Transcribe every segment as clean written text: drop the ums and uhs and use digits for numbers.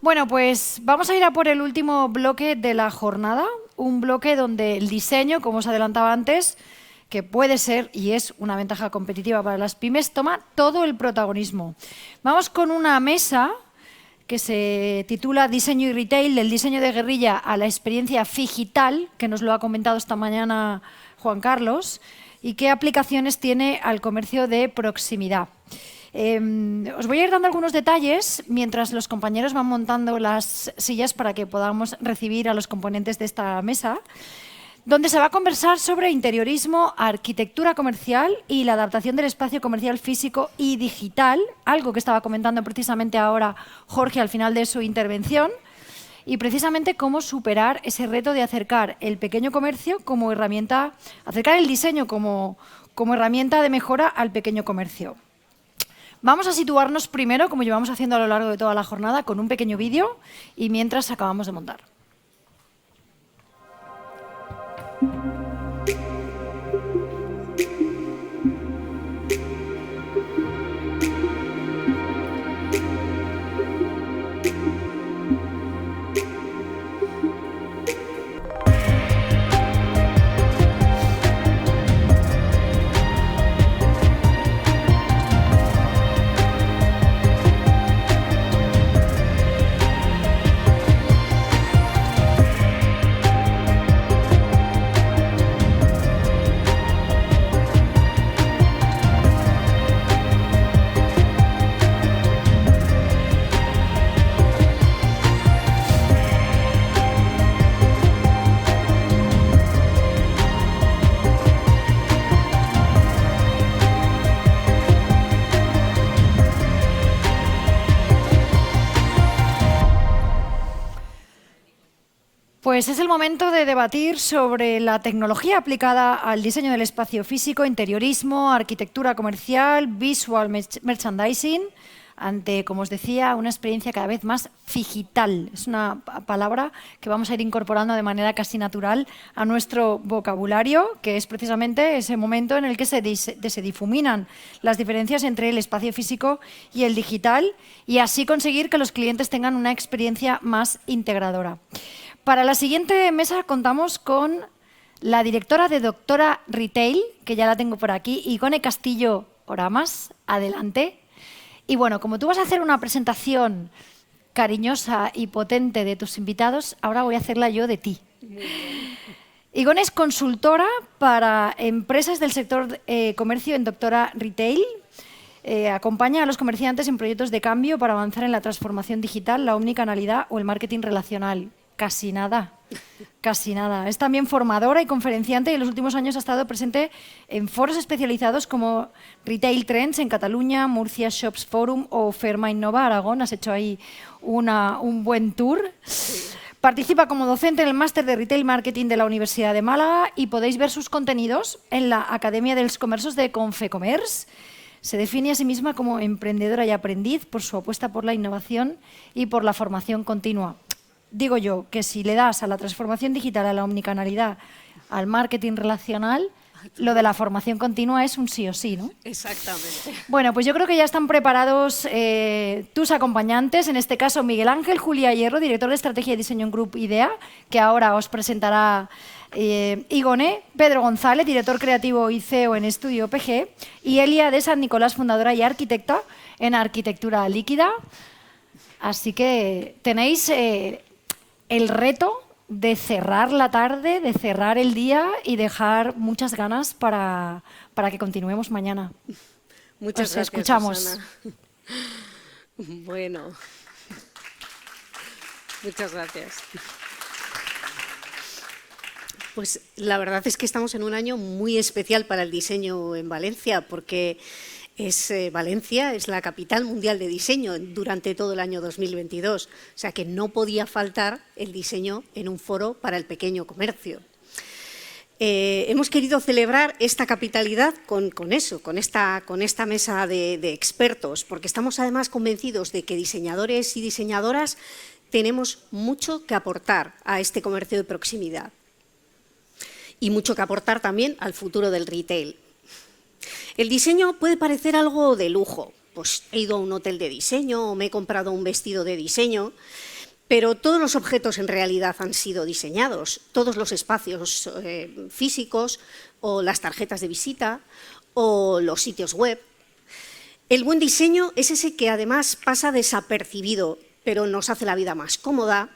Bueno, pues vamos a ir a por el último bloque de la jornada, un bloque donde el diseño, como os adelantaba antes, que puede ser y es una ventaja competitiva para las pymes, toma todo el protagonismo. Vamos con una mesa que se titula Diseño y Retail, del diseño de guerrilla a la experiencia digital, que nos lo ha comentado esta mañana Juan Carlos, y qué aplicaciones tiene al comercio de proximidad. Os voy a ir dando algunos detalles mientras los compañeros van montando las sillas para que podamos recibir a los componentes de esta mesa, donde se va a conversar sobre interiorismo, arquitectura comercial y la adaptación del espacio comercial físico y digital, algo que estaba comentando precisamente ahora Jorge al final de su intervención, y precisamente cómo superar ese reto de acercar el pequeño comercio como herramienta, acercar el diseño como herramienta de mejora al pequeño comercio. Vamos a situarnos primero, como llevamos haciendo a lo largo de toda la jornada, con un pequeño vídeo y mientras acabamos de montar. Pues es el momento de debatir sobre la tecnología aplicada al diseño del espacio físico, interiorismo, arquitectura comercial, visual merchandising, ante, como os decía, una experiencia cada vez más digital. Es una palabra que vamos a ir incorporando de manera casi natural a nuestro vocabulario, que es precisamente ese momento en el que se difuminan las diferencias entre el espacio físico y el digital, y así conseguir que los clientes tengan una experiencia más integradora. Para la siguiente mesa contamos con la directora de Doctora Retail, que ya la tengo por aquí, Igone Castillo Oramas. Adelante. Y bueno, como tú vas a hacer una presentación cariñosa y potente de tus invitados, ahora voy a hacerla yo de ti. Igone es consultora para empresas del sector comercio en Doctora Retail. Acompaña a los comerciantes en proyectos de cambio para avanzar en la transformación digital, la omnicanalidad o el marketing relacional. Casi nada, casi nada. Es también formadora y conferenciante y en los últimos años ha estado presente en foros especializados como Retail Trends en Cataluña, Murcia Shops Forum o Ferma Innova Aragón. Has hecho ahí un buen tour. Sí. Participa como docente en el máster de Retail Marketing de la Universidad de Málaga y podéis ver sus contenidos en la Academia dels Comerços de Confecommerç. Se define a sí misma como emprendedora y aprendiz por su apuesta por la innovación y por la formación continua. Digo yo que si le das a la transformación digital, a la omnicanalidad, al marketing relacional, lo de la formación continua es un sí o sí, ¿no? Exactamente. Bueno, pues yo creo que ya están preparados tus acompañantes, en este caso Miguel Ángel Julia Hierro, director de Estrategia y Diseño en Group IDEA, que ahora os presentará Igone, Pedro González, director creativo y CEO en Estudio PG, y Elia de San Nicolás, fundadora y arquitecta en Arquitectura Líquida. Así que tenéis el reto de cerrar la tarde, de cerrar el día y dejar muchas ganas para que continuemos mañana. Muchas gracias, escuchamos. Susana. Bueno, muchas gracias. Pues la verdad es que estamos en un año muy especial para el diseño en Valencia, porque Valencia es la capital mundial de diseño durante todo el año 2022, o sea que no podía faltar el diseño en un foro para el pequeño comercio. Hemos querido celebrar esta capitalidad con esta mesa de expertos, porque estamos además convencidos de que diseñadores y diseñadoras tenemos mucho que aportar a este comercio de proximidad y mucho que aportar también al futuro del retail. El diseño puede parecer algo de lujo, pues he ido a un hotel de diseño o me he comprado un vestido de diseño, Pero todos los objetos en realidad han sido diseñados, todos los espacios físicos o las tarjetas de visita o los sitios web. El buen diseño es ese que además pasa desapercibido, pero nos hace la vida más cómoda,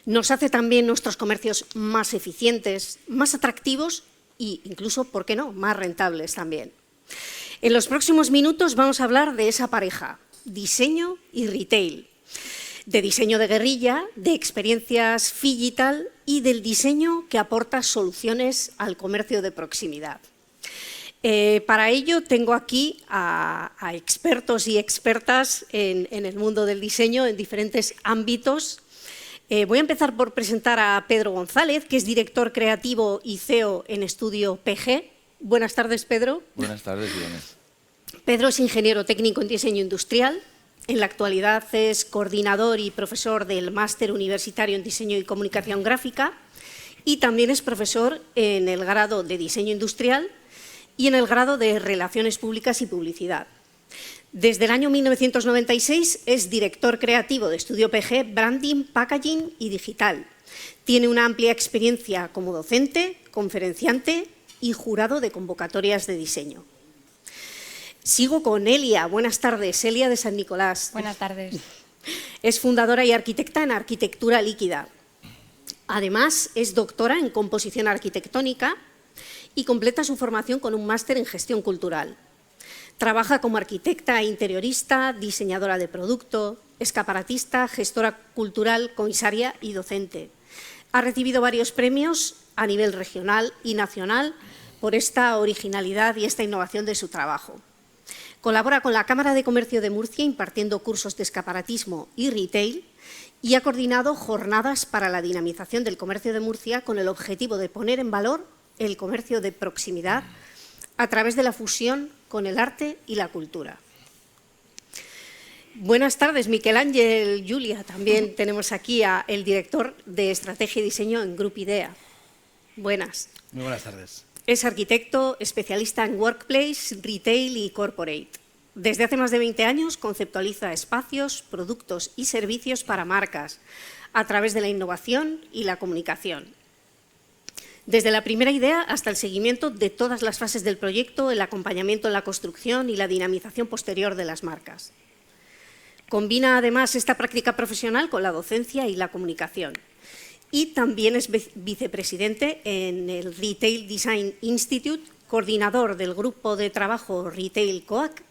nos hace también nuestros comercios más eficientes, más atractivos e incluso, ¿por qué no?, más rentables también. En los próximos minutos vamos a hablar de esa pareja, diseño y retail, de diseño de guerrilla, de experiencias phygital y del diseño que aporta soluciones al comercio de proximidad. Para ello tengo aquí a expertos y expertas en el mundo del diseño en diferentes ámbitos. Voy a empezar por presentar a Pedro González, que es director creativo y CEO en Estudio PG. Buenas tardes, Pedro. Buenas tardes, Irene. Pedro es ingeniero técnico en diseño industrial. En la actualidad es coordinador y profesor del Máster Universitario en Diseño y Comunicación Gráfica y también es profesor en el grado de Diseño Industrial y en el grado de Relaciones Públicas y Publicidad. Desde el año 1996 es director creativo de Estudio PG, Branding, Packaging y Digital. Tiene una amplia experiencia como docente, conferenciante y jurado de convocatorias de diseño. Sigo con Elia. Buenas tardes, Elia de San Nicolás. Buenas tardes. Es fundadora y arquitecta en arquitectura líquida. Además, es doctora en composición arquitectónica y completa su formación con un máster en gestión cultural. Trabaja como arquitecta e interiorista, diseñadora de producto, escaparatista, gestora cultural, comisaria y docente. Ha recibido varios premios a nivel regional y nacional por esta originalidad y esta innovación de su trabajo. Colabora con la Cámara de Comercio de Murcia impartiendo cursos de escaparatismo y retail y ha coordinado jornadas para la dinamización del comercio de Murcia con el objetivo de poner en valor el comercio de proximidad a través de la fusión con el arte y la cultura. Buenas tardes, Miquel Ángel, Julia. También tenemos aquí al director de Estrategia y Diseño en Grup IDEA. Buenas. Muy buenas tardes. Es arquitecto, especialista en workplace, retail y corporate. Desde hace más de 20 años conceptualiza espacios, productos y servicios para marcas a través de la innovación y la comunicación. Desde la primera idea hasta el seguimiento de todas las fases del proyecto, el acompañamiento en la construcción y la dinamización posterior de las marcas. Combina además esta práctica profesional con la docencia y la comunicación. Y también es vicepresidente en el Retail Design Institute, coordinador del grupo de trabajo Retail COAC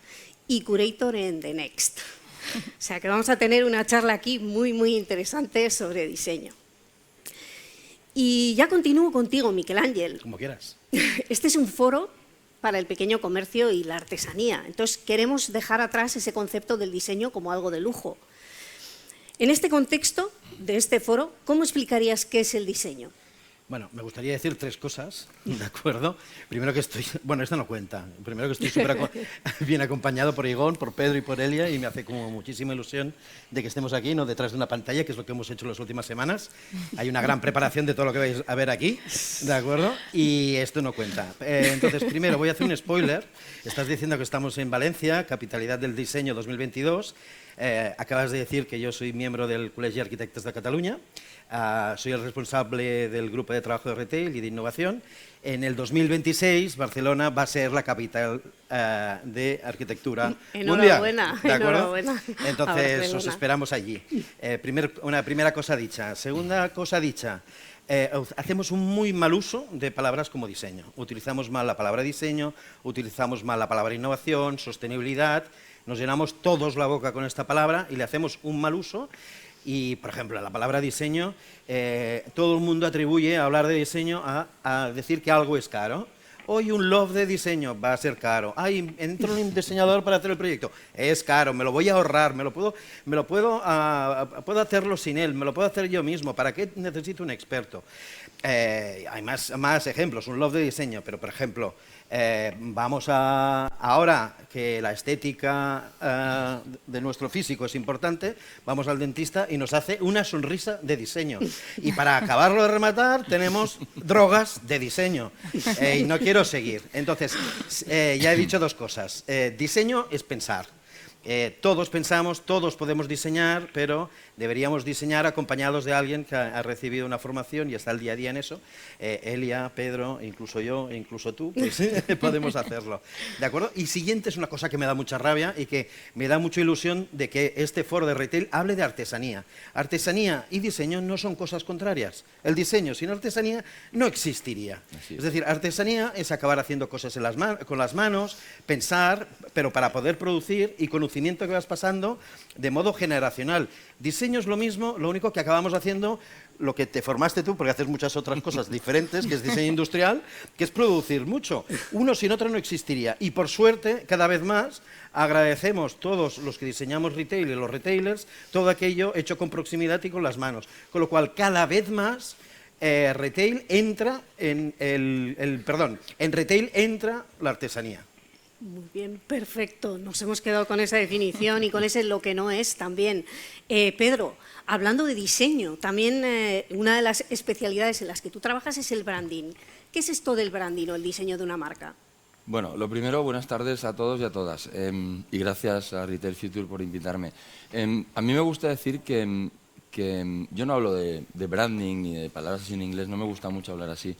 y curator en The Next. O sea que vamos a tener una charla aquí muy interesante sobre diseño. Y ya continúo contigo, Miquel Ángel. Como quieras. Este es un foro para el pequeño comercio y la artesanía. Entonces, queremos dejar atrás ese concepto del diseño como algo de lujo. En este contexto de este foro, ¿cómo explicarías qué es el diseño? Bueno, me gustaría decir tres cosas, ¿de acuerdo? Primero que estoy... Bueno, esto no cuenta. Primero que estoy súper bien acompañado por Igón, por Pedro y por Elia y me hace como muchísima ilusión de que estemos aquí, no detrás de una pantalla, que es lo que hemos hecho en las últimas semanas. Hay una gran preparación de todo lo que vais a ver aquí, ¿de acuerdo? Y esto no cuenta. Entonces, primero voy a hacer un spoiler. Estás diciendo que estamos en Valencia, capitalidad del diseño 2022. Acabas de decir que yo soy miembro del Col·legi d'Arquitectes de Catalunya. Soy el responsable del grupo de trabajo de retail y de innovación. En el 2026 Barcelona va a ser la capital de arquitectura mundial. ¿De acuerdo? Enhorabuena. Entonces os esperamos allí. Una primera cosa dicha. Segunda cosa dicha. Hacemos un muy mal uso de palabras como diseño. Utilizamos mal la palabra diseño, utilizamos mal la palabra innovación, sostenibilidad. Nos llenamos todos la boca con esta palabra y le hacemos un mal uso. Y, por ejemplo, la palabra diseño, todo el mundo atribuye a hablar de diseño a decir que algo es caro. Hoy un loft de diseño va a ser caro. Ay, entra un diseñador para hacer el proyecto. Es caro, me lo voy a ahorrar, puedo hacerlo sin él, me lo puedo hacer yo mismo. ¿Para qué necesito un experto? Hay más ejemplos, un loft de diseño, pero, por ejemplo, vamos ahora que la estética de nuestro físico es importante, vamos al dentista y nos hace una sonrisa de diseño. Y para acabarlo de rematar tenemos drogas de diseño. Y no quiero seguir. Entonces, ya he dicho dos cosas. Diseño es pensar. Todos pensamos, todos podemos diseñar, pero deberíamos diseñar acompañados de alguien que ha recibido una formación y está al día a día en eso. Elia, Pedro, incluso yo, incluso tú, pues podemos hacerlo. ¿De acuerdo? Y siguiente es una cosa que me da mucha rabia y que me da mucha ilusión de que este foro de retail hable de artesanía. Artesanía y diseño no son cosas contrarias. El diseño sin artesanía no existiría. Es decir, artesanía es acabar haciendo cosas con las manos, pensar, pero para poder producir y conocimiento que vas pasando de modo generacional. Diseño es lo mismo, lo único que acabamos haciendo lo que te formaste tú, porque haces muchas otras cosas diferentes, que es diseño industrial, que es producir mucho. Uno sin otro no existiría. Y por suerte, cada vez más, agradecemos todos los que diseñamos retail y los retailers, todo aquello hecho con proximidad y con las manos. Con lo cual, cada vez más, retail entra en en retail entra la artesanía. Muy bien, perfecto. Nos hemos quedado con esa definición y con ese lo que no es también. Pedro, hablando de diseño, también una de las especialidades en las que tú trabajas es el branding. ¿Qué es esto del branding o el diseño de una marca? Bueno, lo primero, buenas tardes a todos y a todas. Y gracias a Retail Future por invitarme. A mí me gusta decir que yo no hablo de branding ni de palabras así en inglés, no me gusta mucho hablar así.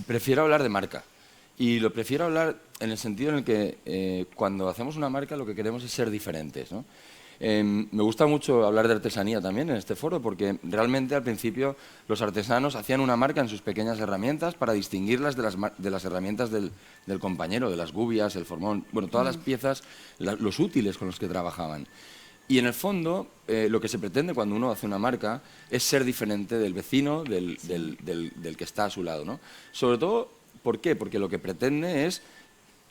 Prefiero hablar de marca. Y lo prefiero hablar en el sentido en el que cuando hacemos una marca lo que queremos es ser diferentes, ¿no? Me gusta mucho hablar de artesanía también en este foro porque realmente al principio los artesanos hacían una marca en sus pequeñas herramientas para distinguirlas de las herramientas del compañero, de las gubias, el formón, bueno, todas las piezas, los útiles con los que trabajaban. Y en el fondo, lo que se pretende cuando uno hace una marca es ser diferente del vecino, del que está a su lado, ¿no? Sobre todo, ¿por qué? Porque lo que pretende es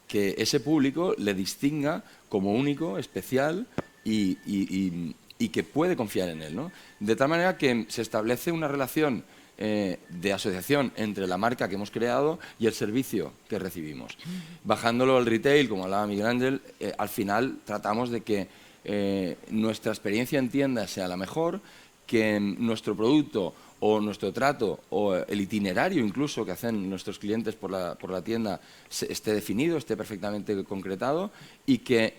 que ese público le distinga como único, especial y que puede confiar en él, ¿no? De tal manera que se establece una relación de asociación entre la marca que hemos creado y el servicio que recibimos. Bajándolo al retail, como hablaba Miguel Ángel, al final tratamos de que nuestra experiencia en tienda sea la mejor, que nuestro producto o nuestro trato o el itinerario incluso que hacen nuestros clientes por la tienda esté definido, esté perfectamente concretado y que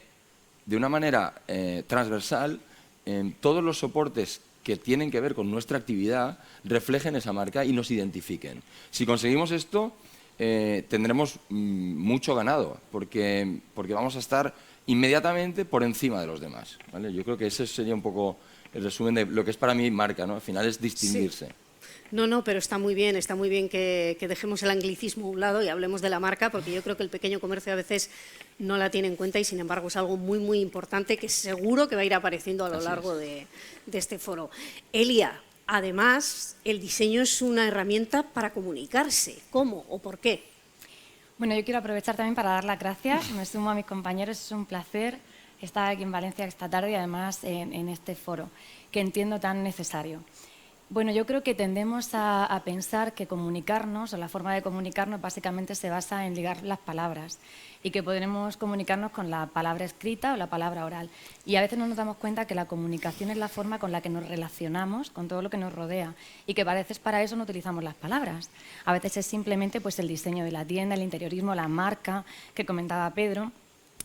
de una manera transversal todos los soportes que tienen que ver con nuestra actividad reflejen esa marca y nos identifiquen. Si conseguimos esto, tendremos mucho ganado porque vamos a estar inmediatamente por encima de los demás, ¿vale? Yo creo que ese sería un poco el resumen de lo que es para mí marca, ¿no? Al final es distinguirse. Sí. No, pero está muy bien que dejemos el anglicismo a un lado y hablemos de la marca, porque yo creo que el pequeño comercio a veces no la tiene en cuenta y sin embargo es algo muy, muy importante que seguro que va a ir apareciendo a lo largo de este foro. Elia, además, el diseño es una herramienta para comunicarse. ¿Cómo o por qué? Bueno, yo quiero aprovechar también para dar las gracias. Me sumo a mis compañeros, es un placer estar aquí en Valencia esta tarde y además en este foro, que entiendo tan necesario. Bueno, yo creo que tendemos a pensar que comunicarnos, o la forma de comunicarnos, básicamente se basa en ligar las palabras y que podremos comunicarnos con la palabra escrita o la palabra oral. Y a veces no nos damos cuenta que la comunicación es la forma con la que nos relacionamos con todo lo que nos rodea y que a veces para eso no utilizamos las palabras. A veces es simplemente pues, el diseño de la tienda, el interiorismo, la marca que comentaba Pedro,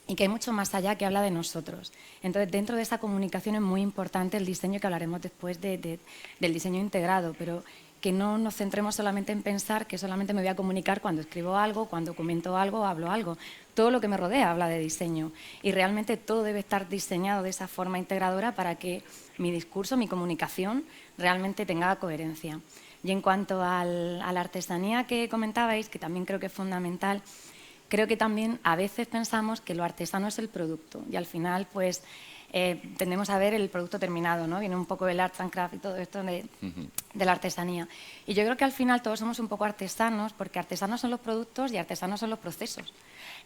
y que hay mucho más allá que habla de nosotros. Entonces, dentro de esa comunicación es muy importante el diseño que hablaremos después del diseño integrado, pero que no nos centremos solamente en pensar que solamente me voy a comunicar cuando escribo algo, cuando comento algo o hablo algo. Todo lo que me rodea habla de diseño y realmente todo debe estar diseñado de esa forma integradora para que mi discurso, mi comunicación realmente tenga coherencia. Y en cuanto a la artesanía que comentabais, que también creo que es fundamental, creo que también a veces pensamos que lo artesano es el producto y al final pues tendemos a ver el producto terminado, ¿no? Viene un poco el arts and craft y todo esto de la artesanía. Y yo creo que al final todos somos un poco artesanos porque artesanos son los productos y artesanos son los procesos.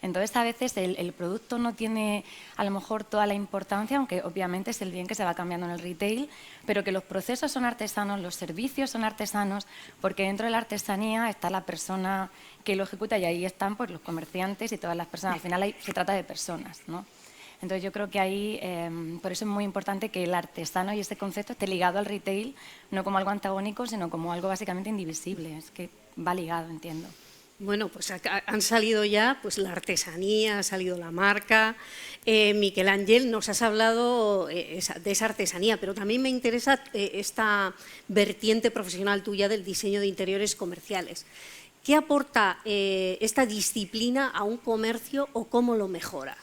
Entonces a veces el producto no tiene a lo mejor toda la importancia, aunque obviamente es el bien que se va cambiando en el retail, pero que los procesos son artesanos, los servicios son artesanos, porque dentro de la artesanía está la persona que lo ejecuta y ahí están pues, los comerciantes y todas las personas. Al final se trata de personas, ¿no? Entonces yo creo que ahí, por eso es muy importante que el artesano y ese concepto esté ligado al retail, no como algo antagónico, sino como algo básicamente indivisible. Es que va ligado, entiendo. Bueno, pues han salido ya pues, la artesanía, ha salido la marca. Miquel Ángel, nos has hablado de esa artesanía, pero también me interesa esta vertiente profesional tuya del diseño de interiores comerciales. ¿Qué aporta esta disciplina a un comercio o cómo lo mejora?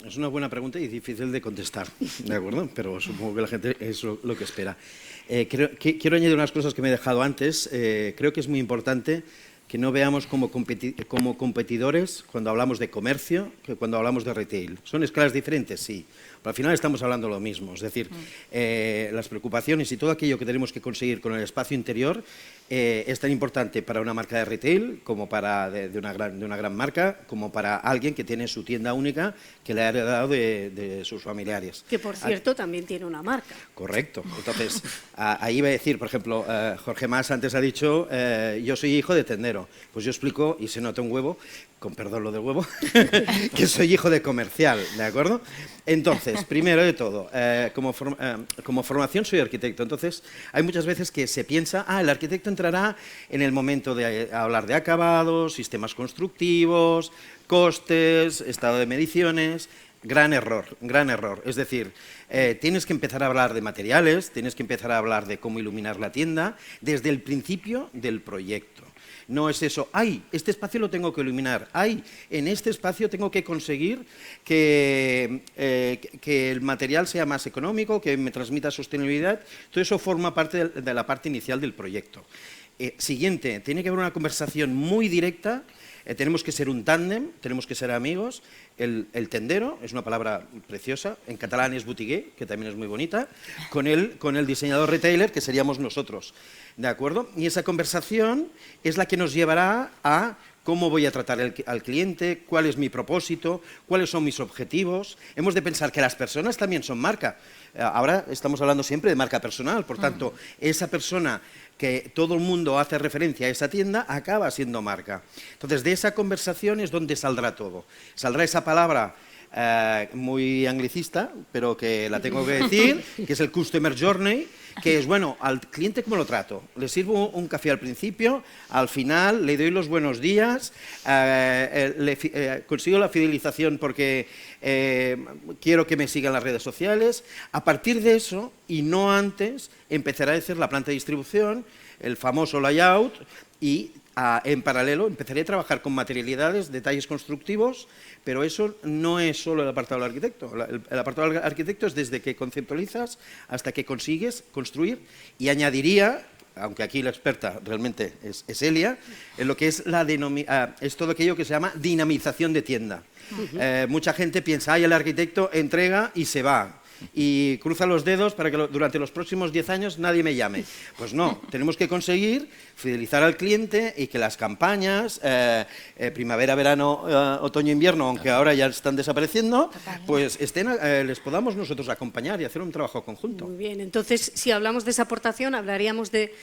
Es una buena pregunta y difícil de contestar, ¿de acuerdo? Pero supongo que la gente es lo que espera. Quiero añadir unas cosas que me he dejado antes. Creo que es muy importante que no veamos como competidores cuando hablamos de comercio que cuando hablamos de retail. ¿Son escalas diferentes? Sí, pero al final estamos hablando lo mismo. Es decir, las preocupaciones y todo aquello que tenemos que conseguir con el espacio interior es tan importante para una marca de retail como para de una gran marca, como para alguien que tiene su tienda única que le ha heredado de sus familiares. Que, por cierto, también tiene una marca. Correcto. Entonces, ahí iba a decir, por ejemplo, Jorge Mas antes ha dicho, yo soy hijo de tendero. Pues yo explico, y se nota un huevo, con perdón lo del huevo, que soy hijo de comercial, ¿de acuerdo? Entonces, primero de todo, como formación soy arquitecto, entonces hay muchas veces que se piensa, el arquitecto entrará en el momento de hablar de acabados, sistemas constructivos, costes, estado de mediciones. Gran error, gran error. Es decir, tienes que empezar a hablar de materiales, tienes que empezar a hablar de cómo iluminar la tienda desde el principio del proyecto. No es eso, este espacio lo tengo que iluminar, en este espacio tengo que conseguir que el material sea más económico, que me transmita sostenibilidad. Todo eso forma parte de la parte inicial del proyecto. Siguiente, tiene que haber una conversación muy directa. Tenemos que ser un tándem, tenemos que ser amigos. El tendero es una palabra preciosa, en catalán es botiguer, que también es muy bonita, con el diseñador retailer, que seríamos nosotros, ¿de acuerdo? Y esa conversación es la que nos llevará a cómo voy a tratar al cliente, cuál es mi propósito, cuáles son mis objetivos. Hemos de pensar que las personas también son marca. Ahora estamos hablando siempre de marca personal, por tanto, esa persona que todo el mundo hace referencia a esa tienda, acaba siendo marca. Entonces, de esa conversación es donde saldrá todo. Saldrá esa palabra muy anglicista, pero que la tengo que decir, que es el Customer Journey, que es, bueno, al cliente ¿cómo lo trato? Le sirvo un café al principio, al final le doy los buenos días, consigo la fidelización porque quiero que me sigan las redes sociales. A partir de eso, y no antes, empezará a hacer la planta de distribución, el famoso layout, y en paralelo empezaré a trabajar con materialidades, detalles constructivos, pero eso no es solo el apartado del arquitecto. El apartado del arquitecto es desde que conceptualizas hasta que consigues construir, y añadiría, aunque aquí la experta realmente es Elia, en lo que es es todo aquello que se llama dinamización de tienda. Mucha gente piensa, el arquitecto entrega y se va, y cruza los dedos para que durante los próximos 10 años nadie me llame. Pues no, tenemos que conseguir fidelizar al cliente y que las campañas, primavera, verano, otoño, invierno, aunque ahora ya están desapareciendo, pues les podamos nosotros acompañar y hacer un trabajo conjunto. Muy bien, entonces si hablamos de esa aportación hablaríamos de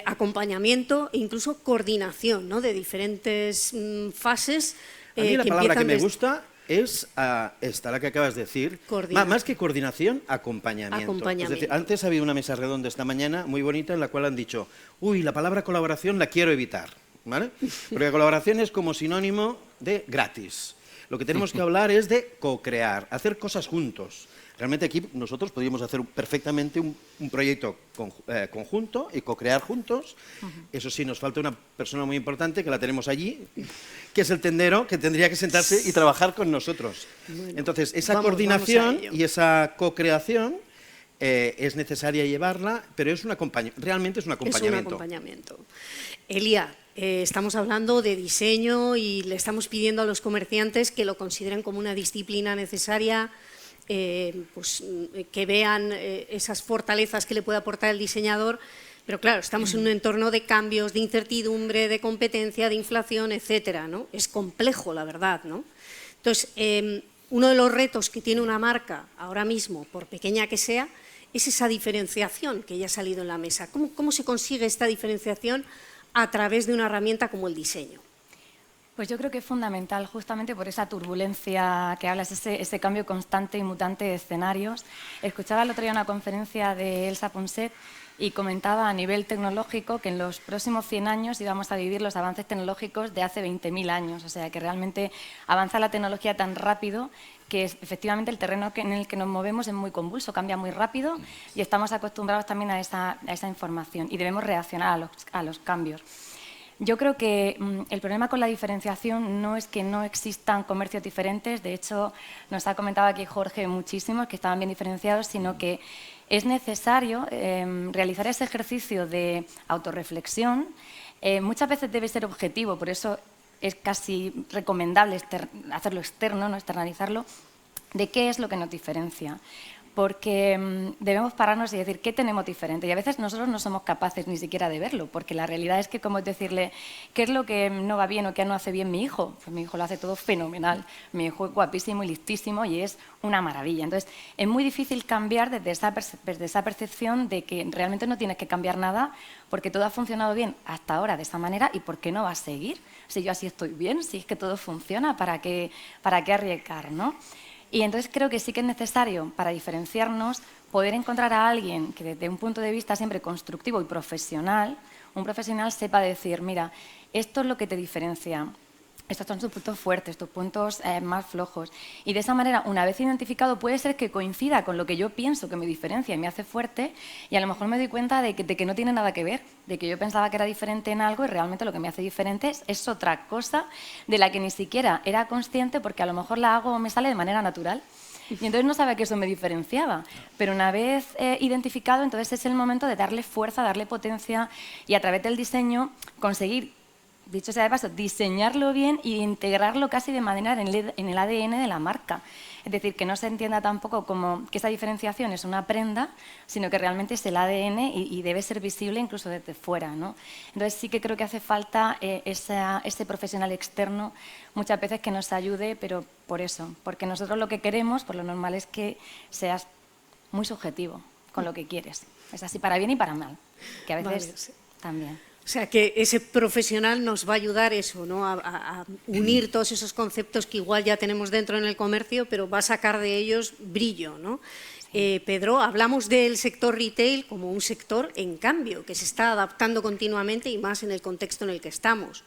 acompañamiento e incluso coordinación, ¿no?, de diferentes fases. A mí la palabra que me gusta es esta, la que acabas de decir, más que coordinación, acompañamiento. Es decir, antes había una mesa redonda esta mañana muy bonita en la cual han dicho, la palabra colaboración la quiero evitar, ¿vale? Porque colaboración es como sinónimo de gratis. Lo que tenemos que hablar es de co-crear, hacer cosas juntos. Realmente aquí nosotros podríamos hacer perfectamente un proyecto conjunto y co-crear juntos. Eso sí, nos falta una persona muy importante que la tenemos allí, que es el tendero, que tendría que sentarse y trabajar con nosotros. Bueno, entonces, esa coordinación y esa co-creación es necesaria llevarla, pero realmente es un acompañamiento. Es un acompañamiento. Elia, estamos hablando de diseño y le estamos pidiendo a los comerciantes que lo consideren como una disciplina necesaria, pues, que vean esas fortalezas que le puede aportar el diseñador, pero claro, estamos en un entorno de cambios, de incertidumbre, de competencia, de inflación, etcétera, ¿no? Es complejo, la verdad, ¿no? Entonces, uno de los retos que tiene una marca ahora mismo, por pequeña que sea, es esa diferenciación que ya ha salido en la mesa. ¿Cómo se consigue esta diferenciación a través de una herramienta como el diseño? Pues yo creo que es fundamental, justamente por esa turbulencia que hablas, ese cambio constante y mutante de escenarios. Escuchaba el otro día una conferencia de Elsa Ponset y comentaba a nivel tecnológico que en los próximos 100 años íbamos a vivir los avances tecnológicos de hace 20.000 años. O sea, que realmente avanza la tecnología tan rápido que efectivamente el terreno en el que nos movemos es muy convulso, cambia muy rápido y estamos acostumbrados también a esa información y debemos reaccionar a los cambios. Yo creo que el problema con la diferenciación no es que no existan comercios diferentes, de hecho nos ha comentado aquí Jorge muchísimos que estaban bien diferenciados, sino que es necesario realizar ese ejercicio de autorreflexión. Muchas veces debe ser objetivo, por eso es casi recomendable hacerlo externo, no externalizarlo, de qué es lo que nos diferencia. Porque debemos pararnos y decir qué tenemos diferente. Y a veces nosotros no somos capaces ni siquiera de verlo, porque la realidad es que, como es decirle, ¿qué es lo que no va bien o qué no hace bien mi hijo? Pues mi hijo lo hace todo fenomenal. Mi hijo es guapísimo y listísimo y es una maravilla. Entonces, es muy difícil cambiar desde esa percepción de que realmente no tienes que cambiar nada porque todo ha funcionado bien hasta ahora de esa manera y ¿por qué no va a seguir? Si yo así estoy bien, si es que todo funciona, ¿para qué arriesgar, no? Y entonces creo que sí que es necesario, para diferenciarnos, poder encontrar a alguien que desde un punto de vista siempre constructivo y profesional, un profesional sepa decir, mira, esto es lo que te diferencia, estos son tus puntos fuertes, tus puntos más flojos. Y de esa manera, una vez identificado, puede ser que coincida con lo que yo pienso que me diferencia y me hace fuerte, y a lo mejor me doy cuenta de que no tiene nada que ver, de que yo pensaba que era diferente en algo y realmente lo que me hace diferente es otra cosa de la que ni siquiera era consciente porque a lo mejor la hago o me sale de manera natural. Y entonces no sabía que eso me diferenciaba. Pero una vez identificado, entonces es el momento de darle fuerza, darle potencia y a través del diseño conseguir, dicho sea de paso, diseñarlo bien e integrarlo casi de manera en el ADN de la marca. Es decir, que no se entienda tampoco como que esa diferenciación es una prenda, sino que realmente es el ADN y debe ser visible incluso desde fuera, ¿no? Entonces sí que creo que hace falta ese profesional externo muchas veces que nos ayude, pero por eso, porque nosotros lo que queremos, por lo normal, es que seas muy subjetivo con lo que quieres. Es así para bien y para mal, que a veces también. O sea, que ese profesional nos va a ayudar eso, ¿no? A unir todos esos conceptos que igual ya tenemos dentro en el comercio, pero va a sacar de ellos brillo, ¿no? Sí. Pedro, hablamos del sector retail como un sector en cambio, que se está adaptando continuamente y más en el contexto en el que estamos.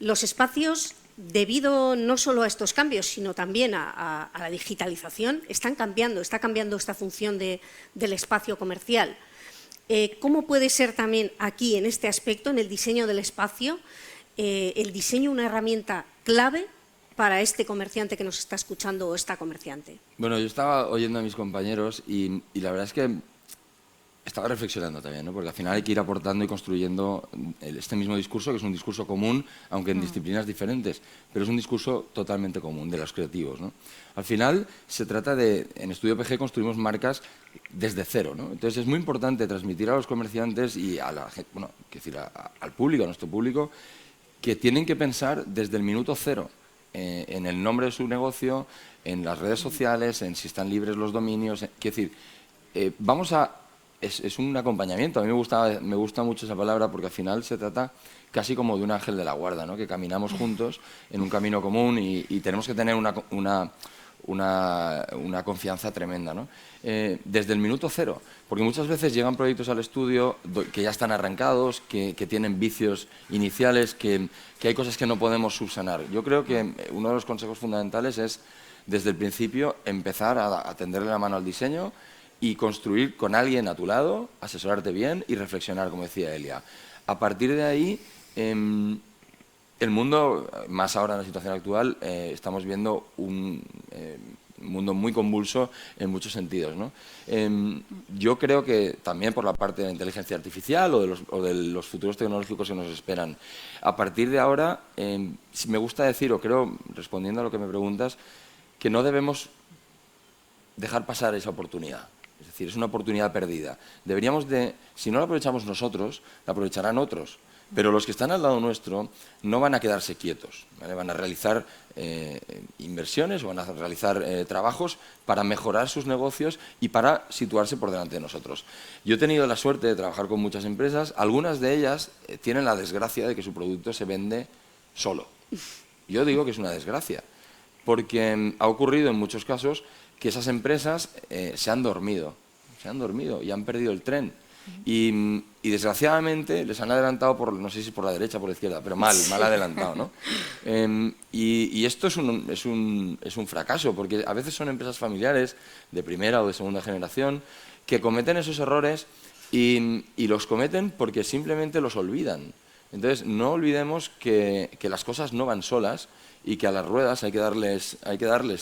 Los espacios, debido no solo a estos cambios, sino también a la digitalización, están cambiando, está cambiando esta función del espacio comercial. ¿Cómo puede ser también aquí, en este aspecto, en el diseño del espacio, el diseño una herramienta clave para este comerciante que nos está escuchando o esta comerciante? Bueno, yo estaba oyendo a mis compañeros y la verdad es que estaba reflexionando también, ¿no? Porque al final hay que ir aportando y construyendo este mismo discurso, que es un discurso común, aunque en disciplinas diferentes, pero es un discurso totalmente común de los creativos, ¿no? Al final se trata de, en Estudio PG construimos marcas desde cero, ¿no? Entonces es muy importante transmitir a los comerciantes y a la gente, bueno, quiero decir, al público, a nuestro público, que tienen que pensar desde el minuto cero en el nombre de su negocio, en las redes sociales, en si están libres los dominios. Quiero decir, vamos a... Es un acompañamiento. A mí me gusta mucho esa palabra porque al final se trata casi como de un ángel de la guarda, ¿no? Que caminamos juntos en un camino común y tenemos que tener una confianza tremenda, ¿no? Desde el minuto cero, porque muchas veces llegan proyectos al estudio que ya están arrancados, que tienen vicios iniciales, que hay cosas que no podemos subsanar. Yo creo que uno de los consejos fundamentales es, desde el principio, empezar a tenderle la mano al diseño y construir con alguien a tu lado, asesorarte bien y reflexionar, como decía Elia. A partir de ahí, el mundo, más ahora en la situación actual, estamos viendo un mundo muy convulso en muchos sentidos, ¿no? Yo creo que también por la parte de la inteligencia artificial o de los futuros tecnológicos que nos esperan. A partir de ahora, me gusta decir, o creo, respondiendo a lo que me preguntas, que no debemos dejar pasar esa oportunidad. Es decir, es una oportunidad perdida. Deberíamos de, si no la aprovechamos nosotros, la aprovecharán otros. Pero los que están al lado nuestro no van a quedarse quietos, ¿vale? Van a realizar inversiones o van a realizar trabajos para mejorar sus negocios y para situarse por delante de nosotros. Yo he tenido la suerte de trabajar con muchas empresas. Algunas de ellas tienen la desgracia de que su producto se vende solo. Yo digo que es una desgracia, porque ha ocurrido en muchos casos que esas empresas se han dormido y han perdido el tren. Y desgraciadamente les han adelantado por, no sé si por la derecha o por la izquierda, pero mal adelantado, ¿no? Y esto es un fracaso, porque a veces son empresas familiares de primera o de segunda generación que cometen esos errores y los cometen porque simplemente los olvidan. Entonces, no olvidemos que las cosas no van solas y que a las ruedas hay que darles,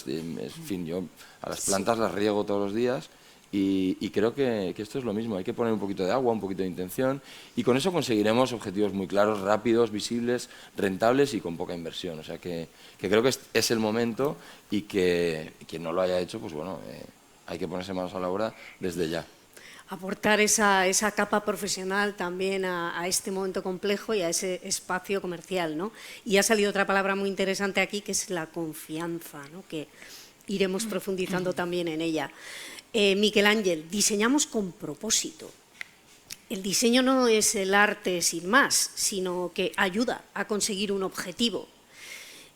en fin, yo a las plantas las riego todos los días. Y creo que esto es lo mismo, hay que poner un poquito de agua, un poquito de intención y con eso conseguiremos objetivos muy claros, rápidos, visibles, rentables y con poca inversión. O sea que creo que es el momento y que quien no lo haya hecho, pues bueno, hay que ponerse manos a la obra desde ya. Aportar esa capa profesional también a este momento complejo y a ese espacio comercial, ¿no? Y ha salido otra palabra muy interesante aquí que es la confianza, ¿no? Que iremos profundizando también en ella. Miquel Ángel, diseñamos con propósito. El diseño no es el arte sin más, sino que ayuda a conseguir un objetivo.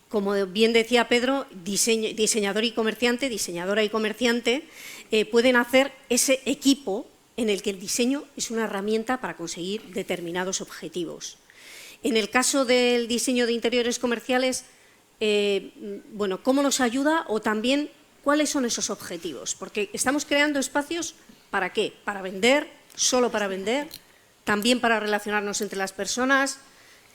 Como bien decía Pedro, diseñador y comerciante, diseñadora y comerciante pueden hacer ese equipo en el que el diseño es una herramienta para conseguir determinados objetivos. En el caso del diseño de interiores comerciales, bueno, ¿cómo nos ayuda o también cuáles son esos objetivos? Porque estamos creando espacios, ¿para qué? ¿Para vender? ¿Solo para vender? ¿También para relacionarnos entre las personas?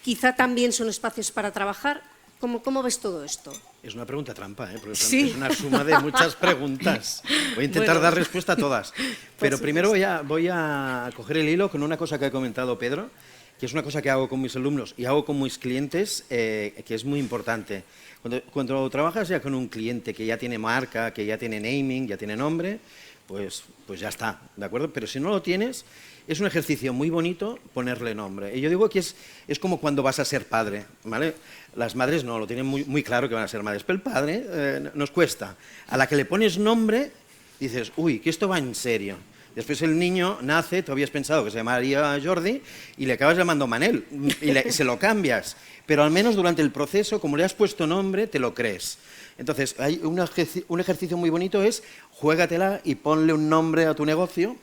¿Quizá también son espacios para trabajar? ¿Cómo ves todo esto? Es una pregunta trampa, porque sí. Es una suma de muchas preguntas. Voy a intentar dar respuesta a todas. Pero primero voy a coger el hilo con una cosa que ha comentado Pedro, que es una cosa que hago con mis alumnos y hago con mis clientes, que es muy importante. Cuando trabajas ya con un cliente que ya tiene marca, que ya tiene naming, ya tiene nombre, pues ya está, ¿de acuerdo? Pero si no lo tienes, es un ejercicio muy bonito ponerle nombre. Y yo digo que es como cuando vas a ser padre, ¿vale? Las madres no, lo tienen muy claro que van a ser madres, pero el padre nos cuesta. A la que le pones nombre, dices, uy, que esto va en serio. Después el niño nace, tú habías pensado que se llamaría Jordi y le acabas llamando Manel y se lo cambias. Pero al menos durante el proceso, como le has puesto nombre, te lo crees. Entonces, hay un ejercicio muy bonito, es juégatela y ponle un nombre a tu negocio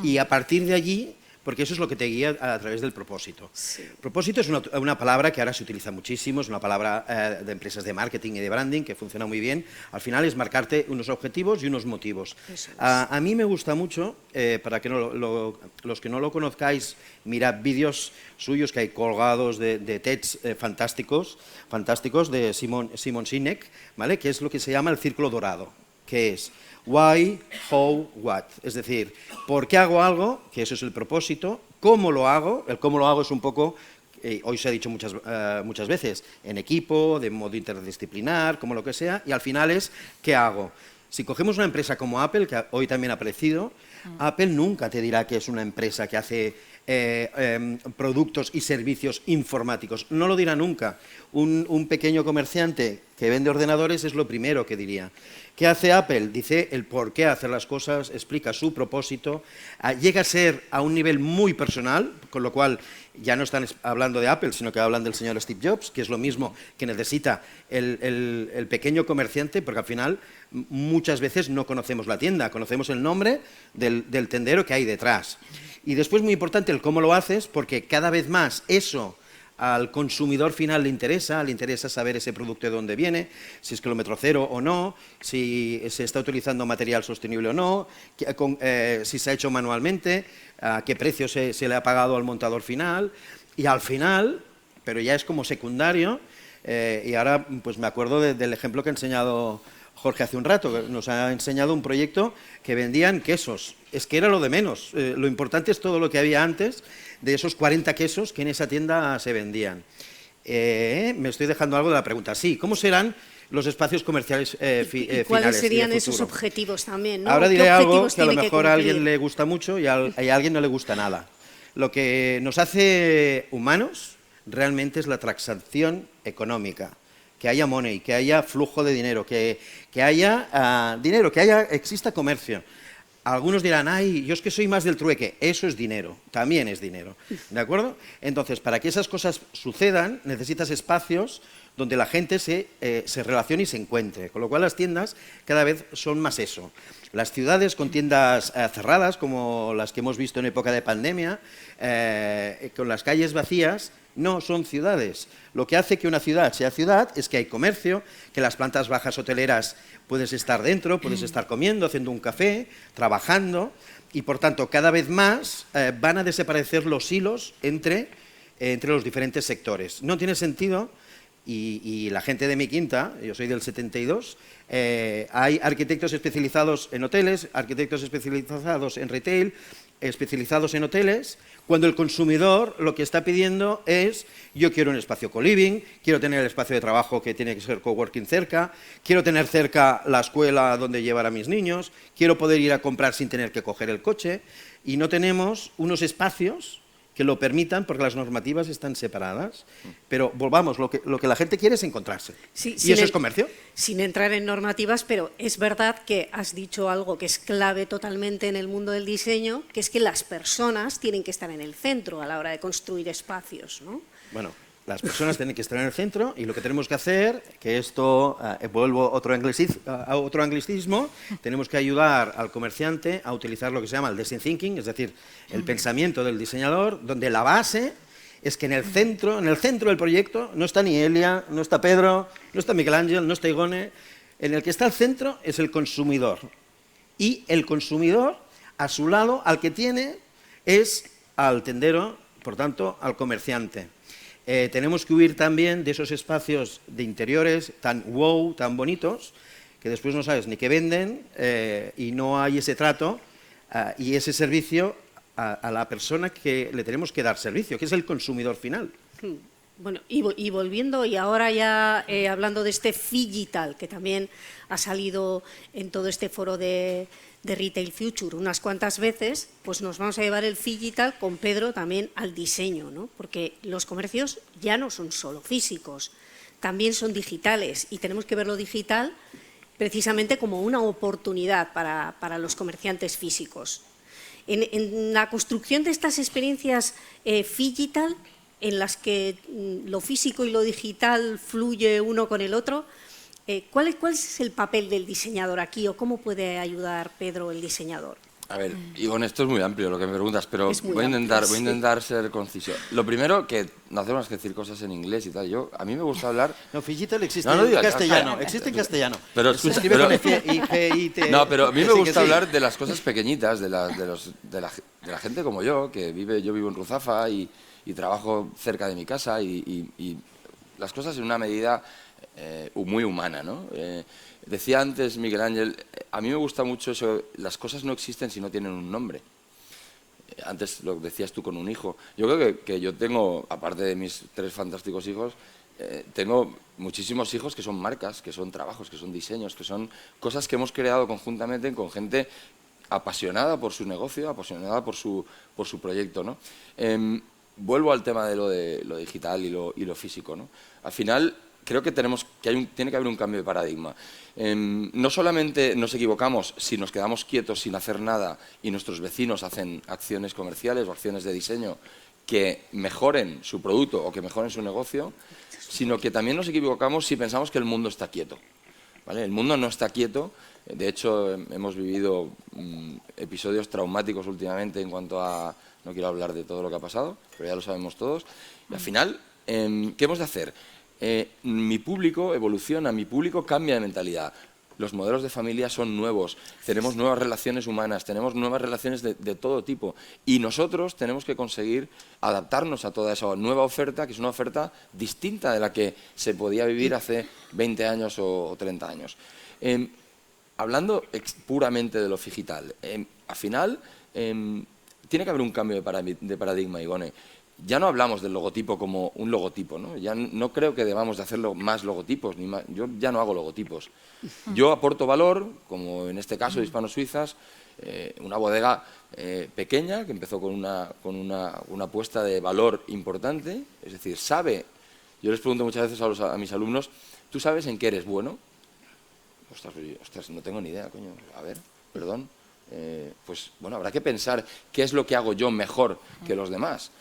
y a partir de allí, porque eso es lo que te guía a través del propósito. Sí. Propósito es una palabra que ahora se utiliza muchísimo, es una palabra de empresas de marketing y de branding que funciona muy bien. Al final es marcarte unos objetivos y unos motivos. A mí me gusta mucho, para que los que no lo conozcáis, mirad vídeos suyos que hay colgados de TEDs fantásticos de Simon Sinek, ¿vale? Que es lo que se llama el círculo dorado, que es why, how, what. Es decir, ¿por qué hago algo? Que eso es el propósito. ¿Cómo lo hago? El cómo lo hago es un poco, hoy se ha dicho muchas veces, en equipo, de modo interdisciplinar, como lo que sea, y al final es ¿qué hago? Si cogemos una empresa como Apple, que hoy también ha aparecido, Apple nunca te dirá que es una empresa que hace productos y servicios informáticos. No lo dirá nunca. Un pequeño comerciante que vende ordenadores es lo primero que diría. ¿Qué hace Apple? Dice el por qué hacer las cosas, explica su propósito, llega a ser a un nivel muy personal, con lo cual ya no están hablando de Apple, sino que hablan del señor Steve Jobs, que es lo mismo que necesita el pequeño comerciante, porque al final muchas veces no conocemos la tienda, conocemos el nombre del tendero que hay detrás. Y después, muy importante, el cómo lo haces, porque cada vez más eso al consumidor final le interesa saber ese producto de dónde viene, si es kilómetro cero o no, si se está utilizando material sostenible o no, si se ha hecho manualmente, a qué precio se le ha pagado al montador final. Y al final, pero ya es como secundario, y ahora pues me acuerdo del ejemplo que ha enseñado Jorge hace un rato, que nos ha enseñado un proyecto que vendían quesos. Es que era lo de menos. Lo importante es todo lo que había antes de esos 40 quesos que en esa tienda se vendían. Me estoy dejando algo de la pregunta. Sí, ¿cómo serán los espacios comerciales finales? ¿Cuáles serían esos objetivos también, ¿no? Ahora diré algo que a lo mejor a alguien le gusta mucho y a alguien no le gusta nada. Lo que nos hace humanos realmente es la transacción económica. Que haya money, que haya flujo de dinero, que haya dinero, exista comercio. Algunos dirán, ay, yo es que soy más del trueque. Eso es dinero, también es dinero, ¿de acuerdo? Entonces, para que esas cosas sucedan, necesitas espacios donde la gente se relacione y se encuentre. Con lo cual las tiendas cada vez son más eso. Las ciudades con tiendas cerradas, como las que hemos visto en época de pandemia, con las calles vacías, no son ciudades. Lo que hace que una ciudad sea ciudad es que hay comercio, que las plantas bajas hoteleras puedes estar dentro, puedes estar comiendo, haciendo un café, trabajando, y por tanto cada vez más van a desaparecer los hilos entre los diferentes sectores. No tiene sentido, y la gente de mi quinta, yo soy del 72, hay arquitectos especializados en hoteles, arquitectos especializados en retail, especializados en hoteles, cuando el consumidor lo que está pidiendo es: yo quiero un espacio co-living, quiero tener el espacio de trabajo que tiene que ser coworking cerca, quiero tener cerca la escuela donde llevar a mis niños, quiero poder ir a comprar sin tener que coger el coche, y no tenemos unos espacios que lo permitan porque las normativas están separadas. Pero volvamos, lo que la gente quiere es encontrarse. Sí, ¿Y eso es comercio? Sin entrar en normativas, pero es verdad que has dicho algo que es clave totalmente en el mundo del diseño, que es que las personas tienen que estar en el centro a la hora de construir espacios, ¿no? Bueno, las personas tienen que estar en el centro, y lo que tenemos que hacer, que esto, vuelvo a otro anglicismo, tenemos que ayudar al comerciante a utilizar lo que se llama el design thinking, es decir, el pensamiento del diseñador, donde la base es que en el centro del proyecto no está ni Elia, no está Pedro, no está Miguel Ángel, no está Igone. En el que está el centro es el consumidor, y el consumidor a su lado al que tiene es al tendero, por tanto al comerciante. Tenemos que huir también de esos espacios de interiores tan wow, tan bonitos, que después no sabes ni qué venden, y no hay ese trato y ese servicio a la persona que le tenemos que dar servicio, que es el consumidor final. Bueno, y volviendo, y ahora ya hablando de este Figital, que también ha salido en todo este foro de Retail Future unas cuantas veces, pues nos vamos a llevar el Figital con Pedro también al diseño, ¿no? Porque los comercios ya no son solo físicos, también son digitales, y tenemos que ver lo digital precisamente como una oportunidad para los comerciantes físicos. En la construcción de estas experiencias Figital, en las que lo físico y lo digital fluye uno con el otro, ¿cuál es el papel del diseñador aquí, o cómo puede ayudar Pedro el diseñador? A ver, Ivonne, esto es muy amplio lo que me preguntas, pero voy a intentar ser conciso. Lo primero, que no hacemos que decir cosas en inglés y tal. A mí me gusta hablar... No, Figital existe en castellano, existe en castellano. Pero se escribe con F-I-G-I-T. No, pero a mí me gusta hablar de las cosas pequeñitas, de la gente como yo, que yo vivo en Ruzafa y trabajo cerca de mi casa, y las cosas en una medida muy humana, ¿no? Decía antes Miguel Ángel, a mí me gusta mucho eso: las cosas no existen si no tienen un nombre. Antes lo decías tú con un hijo. Yo creo que yo tengo, aparte de mis 3 fantásticos hijos, tengo muchísimos hijos que son marcas, que son trabajos, que son diseños, que son cosas que hemos creado conjuntamente con gente apasionada por su negocio, apasionada por su proyecto, ¿no? Vuelvo al tema de lo digital y lo físico, ¿no? Al final creo que tiene que haber un cambio de paradigma. No solamente nos equivocamos si nos quedamos quietos sin hacer nada y nuestros vecinos hacen acciones comerciales o acciones de diseño que mejoren su producto o que mejoren su negocio, sino que también nos equivocamos si pensamos que el mundo está quieto, ¿vale? El mundo no está quieto. De hecho, hemos vivido episodios traumáticos últimamente en cuanto a... No quiero hablar de todo lo que ha pasado, pero ya lo sabemos todos. Y al final, ¿qué hemos de hacer? Mi público evoluciona, mi público cambia de mentalidad. Los modelos de familia son nuevos, tenemos nuevas relaciones humanas, tenemos nuevas relaciones de todo tipo, y nosotros tenemos que conseguir adaptarnos a toda esa nueva oferta, que es una oferta distinta de la que se podía vivir hace 20 años o 30 años. Hablando puramente de lo digital, al final tiene que haber un cambio de paradigma, Igone. Ya no hablamos del logotipo como un logotipo, ¿no? Ya no creo que debamos de hacerlo más logotipos, yo ya no hago logotipos. Yo aporto valor, como en este caso de Hispano-Suizas, una bodega pequeña que empezó con una apuesta de valor importante, es decir, yo les pregunto muchas veces a mis alumnos, ¿tú sabes en qué eres bueno? Ostras, no tengo ni idea, coño, a ver, perdón. Pues bueno, habrá que pensar qué es lo que hago yo mejor que los demás.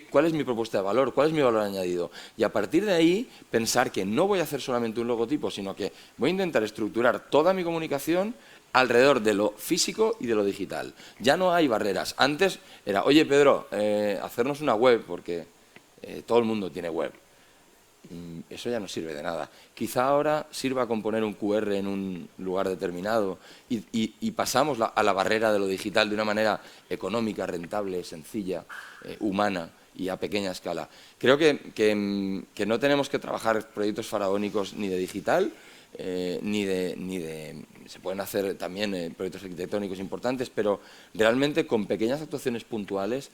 ¿Cuál es mi propuesta de valor? ¿Cuál es mi valor añadido? Y a partir de ahí, pensar que no voy a hacer solamente un logotipo, sino que voy a intentar estructurar toda mi comunicación alrededor de lo físico y de lo digital. Ya no hay barreras. Antes era, oye Pedro, hacernos una web, porque todo el mundo tiene web. Eso ya no sirve de nada. Quizá ahora sirva con poner un QR en un lugar determinado y pasamos a la barrera de lo digital de una manera económica, rentable, sencilla, humana y a pequeña escala. Creo que no tenemos que trabajar proyectos faraónicos ni de digital, se pueden hacer también proyectos arquitectónicos importantes, pero realmente con pequeñas actuaciones puntuales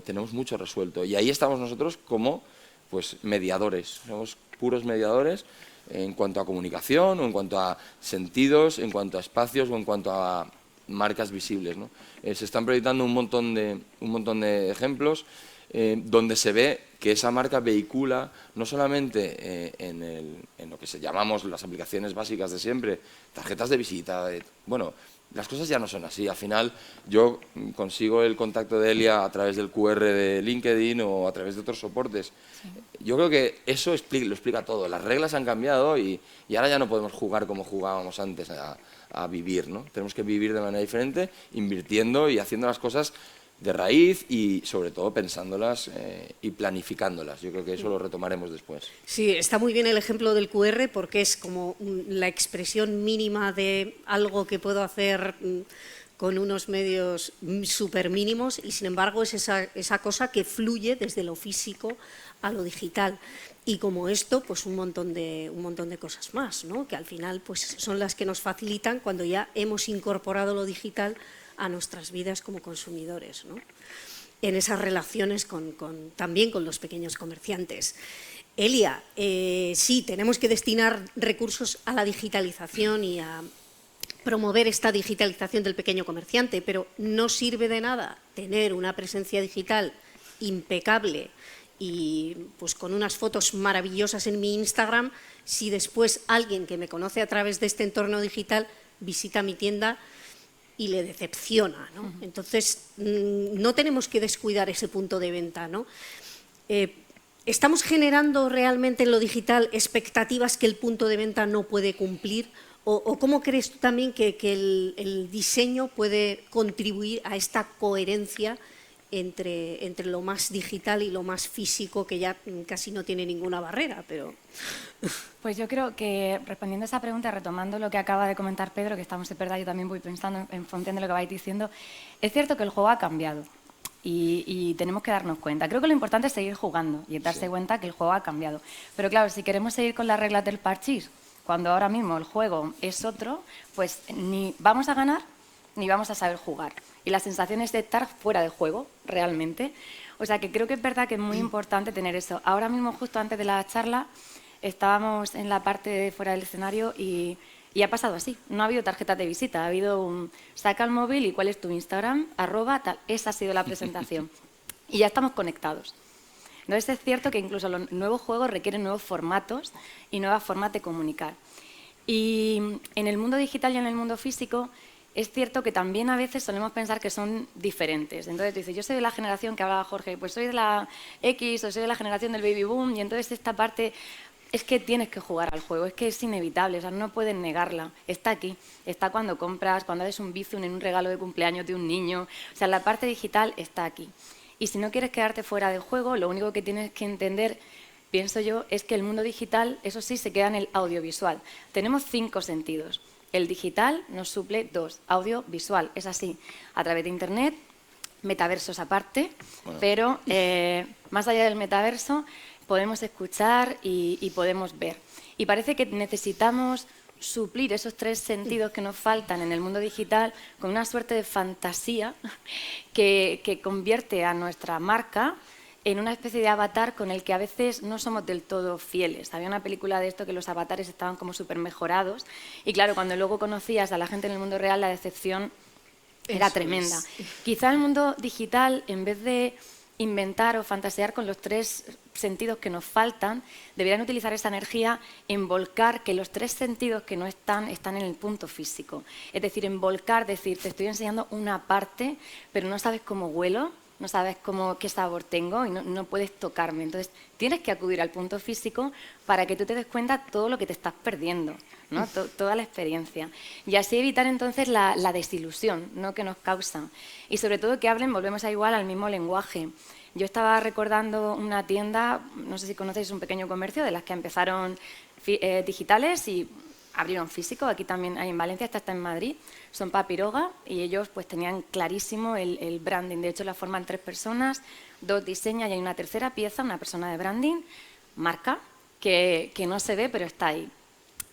tenemos mucho resuelto. Y ahí estamos nosotros como pues mediadores, somos puros mediadores en cuanto a comunicación, o en cuanto a sentidos, en cuanto a espacios o en cuanto a marcas visibles, ¿no? Se están proyectando un montón de ejemplos donde se ve que esa marca vehicula no solamente en lo que llamamos las aplicaciones básicas de siempre, tarjetas de visita, bueno, las cosas ya no son así. Al final yo consigo el contacto de Elia a través del QR de LinkedIn o a través de otros soportes. Sí. Yo creo que eso lo explica todo. Las reglas han cambiado y ahora ya no podemos jugar como jugábamos antes a vivir, ¿no? Tenemos que vivir de manera diferente, invirtiendo y haciendo las cosas de raíz y sobre todo pensándolas y planificándolas. Yo creo que eso lo retomaremos después. Sí, está muy bien el ejemplo del QR porque es como la expresión mínima de algo que puedo hacer con unos medios súper mínimos y sin embargo es esa cosa que fluye desde lo físico a lo digital. Y como esto, pues un montón de cosas más, ¿no? Que al final pues, son las que nos facilitan cuando ya hemos incorporado lo digital a nuestras vidas como consumidores, ¿no? En esas relaciones también con los pequeños comerciantes. Elia, sí, tenemos que destinar recursos a la digitalización y a promover esta digitalización del pequeño comerciante, pero no sirve de nada tener una presencia digital impecable y pues con unas fotos maravillosas en mi Instagram si después alguien que me conoce a través de este entorno digital visita mi tienda y le decepciona, ¿no? Entonces, no tenemos que descuidar ese punto de venta, ¿no? ¿Estamos generando realmente en lo digital expectativas que el punto de venta no puede cumplir? ¿O cómo crees tú también que el diseño puede contribuir a esta coherencia entre lo más digital y lo más físico, que ya casi no tiene ninguna barrera, pero... Pues yo creo que, respondiendo a esa pregunta, retomando lo que acaba de comentar Pedro, que estamos en verdad, yo también voy pensando en función de lo que vais diciendo, es cierto que el juego ha cambiado y tenemos que darnos cuenta. Creo que lo importante es seguir jugando y darse cuenta que el juego ha cambiado. Pero claro, si queremos seguir con las reglas del parchís, cuando ahora mismo el juego es otro, pues ni vamos a ganar ni vamos a saber jugar. Y la sensación es de estar fuera de juego, realmente. O sea, que creo que es verdad que es muy importante tener eso. Ahora mismo, justo antes de la charla, estábamos en la parte de fuera del escenario y ha pasado así. No ha habido tarjetas de visita, ha habido un saca el móvil y cuál es tu Instagram, @ tal. Esa ha sido la presentación. Y ya estamos conectados. Entonces es cierto que incluso los nuevos juegos requieren nuevos formatos y nuevas formas de comunicar. Y en el mundo digital y en el mundo físico es cierto que también a veces solemos pensar que son diferentes. Entonces dices, yo soy de la generación que hablaba Jorge, pues soy de la X o soy de la generación del baby boom y entonces esta parte es que tienes que jugar al juego, es que es inevitable, o sea, no puedes negarla. Está aquí, está cuando compras, cuando haces un bizum en un regalo de cumpleaños de un niño. O sea, la parte digital está aquí. Y si no quieres quedarte fuera del juego, lo único que tienes que entender, pienso yo, es que el mundo digital, eso sí, se queda en el audiovisual. Tenemos 5 sentidos. El digital nos suple 2, audiovisual, es así, a través de Internet, metaversos aparte, bueno. Pero más allá del metaverso podemos escuchar y podemos ver. Y parece que necesitamos suplir esos 3 sentidos que nos faltan en el mundo digital con una suerte de fantasía que convierte a nuestra marca en una especie de avatar con el que a veces no somos del todo fieles. Había una película de esto que los avatares estaban como súper mejorados y claro, cuando luego conocías a la gente en el mundo real, la decepción era tremenda. Quizá el mundo digital, en vez de inventar o fantasear con los 3 sentidos que nos faltan, deberían utilizar esa energía en volcar que los 3 sentidos que no están en el punto físico. Es decir, en volcar, decir, te estoy enseñando una parte, pero no sabes cómo huelo, no sabes qué sabor tengo y no puedes tocarme. Entonces, tienes que acudir al punto físico para que tú te des cuenta de todo lo que te estás perdiendo, ¿no? Toda la experiencia. Y así evitar entonces la desilusión, ¿no?, que nos causa. Y sobre todo que hablen, volvemos a igual al mismo lenguaje. Yo estaba recordando una tienda, no sé si conocéis, un pequeño comercio de las que empezaron digitales y abrieron físico. Aquí también hay en Valencia, esta está en Madrid, son Papiroga, y ellos pues tenían clarísimo el branding. De hecho, la forman 3 personas, 2 diseñan y hay una tercera pieza, una persona de branding, marca, que no se ve pero está ahí.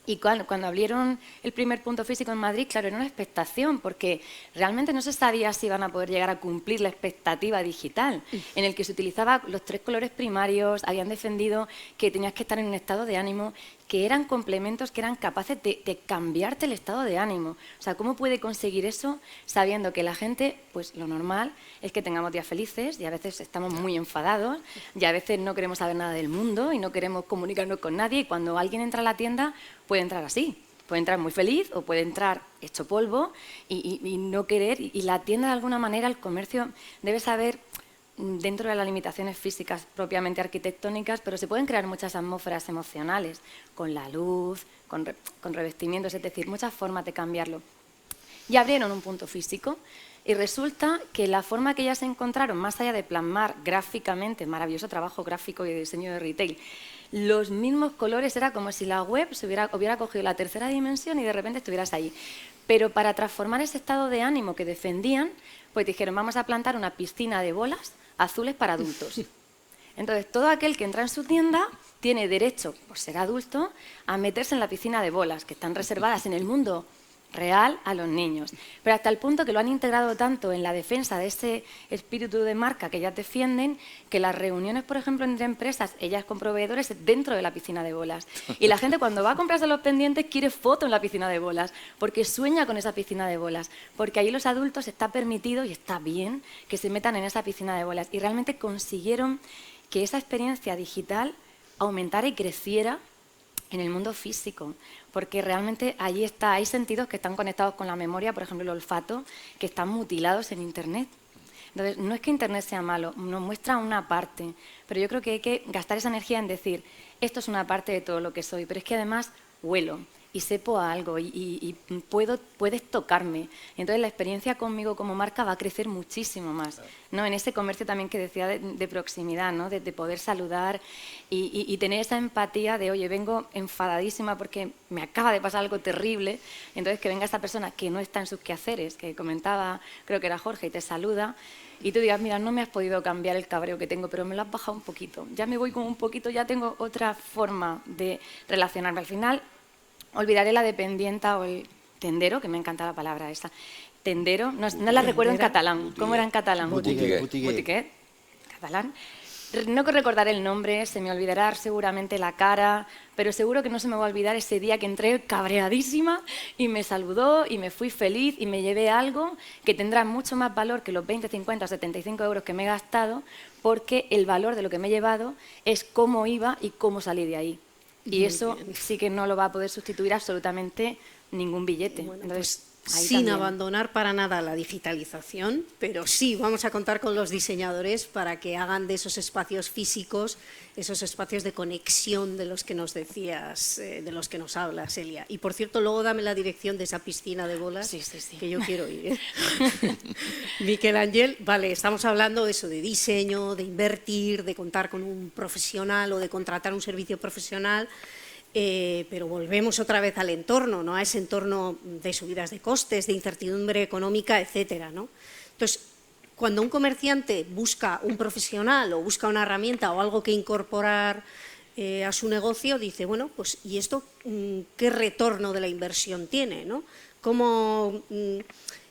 Y cuando abrieron el primer punto físico en Madrid, claro, era una expectación, porque realmente no se sabía si iban a poder llegar a cumplir la expectativa digital, en el que se utilizaban los 3 colores primarios, habían defendido que tenías que estar en un estado de ánimo, que eran complementos que eran capaces de cambiarte el estado de ánimo. O sea, ¿cómo puede conseguir eso sabiendo que la gente, pues lo normal es que tengamos días felices y a veces estamos muy enfadados y a veces no queremos saber nada del mundo y no queremos comunicarnos con nadie, y cuando alguien entra a la tienda puede entrar así, puede entrar muy feliz o puede entrar hecho polvo y no querer, y la tienda de alguna manera, el comercio debe saber, dentro de las limitaciones físicas propiamente arquitectónicas, pero se pueden crear muchas atmósferas emocionales, con la luz, con revestimientos, es decir, muchas formas de cambiarlo. Y abrieron un punto físico y resulta que la forma que ellas encontraron, más allá de plasmar gráficamente, maravilloso trabajo gráfico y de diseño de retail, los mismos colores, era como si la web hubiera cogido la tercera dimensión y de repente estuvieras ahí. Pero para transformar ese estado de ánimo que defendían, pues dijeron, vamos a plantar una piscina de bolas azules para adultos. Entonces, todo aquel que entra en su tienda tiene derecho, por ser adulto, a meterse en la piscina de bolas, que están reservadas en el mundo real a los niños. Pero hasta el punto que lo han integrado tanto en la defensa de ese espíritu de marca que ellas defienden, que las reuniones, por ejemplo, entre empresas, ellas con proveedores, dentro de la piscina de bolas. Y la gente, cuando va a comprarse los pendientes, quiere foto en la piscina de bolas, porque sueña con esa piscina de bolas, porque ahí los adultos está permitido y está bien que se metan en esa piscina de bolas. Y realmente consiguieron que esa experiencia digital aumentara y creciera en el mundo físico, porque realmente allí hay sentidos que están conectados con la memoria, por ejemplo el olfato, que están mutilados en Internet. Entonces, no es que Internet sea malo, nos muestra una parte, pero yo creo que hay que gastar esa energía en decir, esto es una parte de todo lo que soy, pero es que además huelo y sepo a algo y puedes tocarme. Entonces la experiencia conmigo como marca va a crecer muchísimo más, ¿no? En ese comercio también que decía de proximidad, ¿no? De poder saludar y tener esa empatía de, oye, vengo enfadadísima porque me acaba de pasar algo terrible, entonces que venga esta persona que no está en sus quehaceres, que comentaba, creo que era Jorge, y te saluda, y tú digas, mira, no me has podido cambiar el cabreo que tengo, pero me lo has bajado un poquito, ya me voy con un poquito, ya tengo otra forma de relacionarme. Al final olvidaré la dependienta o el tendero, que me encanta la palabra esa. Tendero, no la recuerdo en catalán. ¿Cómo era en catalán? Botiguet. Catalán. No recordaré el nombre, se me olvidará seguramente la cara, pero seguro que no se me va a olvidar ese día que entré cabreadísima y me saludó y me fui feliz y me llevé algo que tendrá mucho más valor que los 20, 50 o 75 euros que me he gastado, porque el valor de lo que me he llevado es cómo iba y cómo salí de ahí. Y eso sí que no lo va a poder sustituir absolutamente ningún billete. Bueno, entonces, pues, sin abandonar para nada la digitalización, pero sí vamos a contar con los diseñadores para que hagan de esos espacios físicos, esos espacios de conexión de los que nos decías, de los que nos hablas, Elia. Y por cierto, luego dame la dirección de esa piscina de bolas, sí. que yo quiero ir. Miquel Ángel, vale, estamos hablando de eso, de diseño, de invertir, de contar con un profesional o de contratar un servicio profesional. Pero volvemos otra vez al entorno, ¿no? A ese entorno de subidas de costes, de incertidumbre económica, etcétera, ¿no? Entonces, cuando un comerciante busca un profesional o busca una herramienta o algo que incorporar a su negocio, dice, bueno, pues ¿y esto qué retorno de la inversión tiene, ¿no? ¿Cómo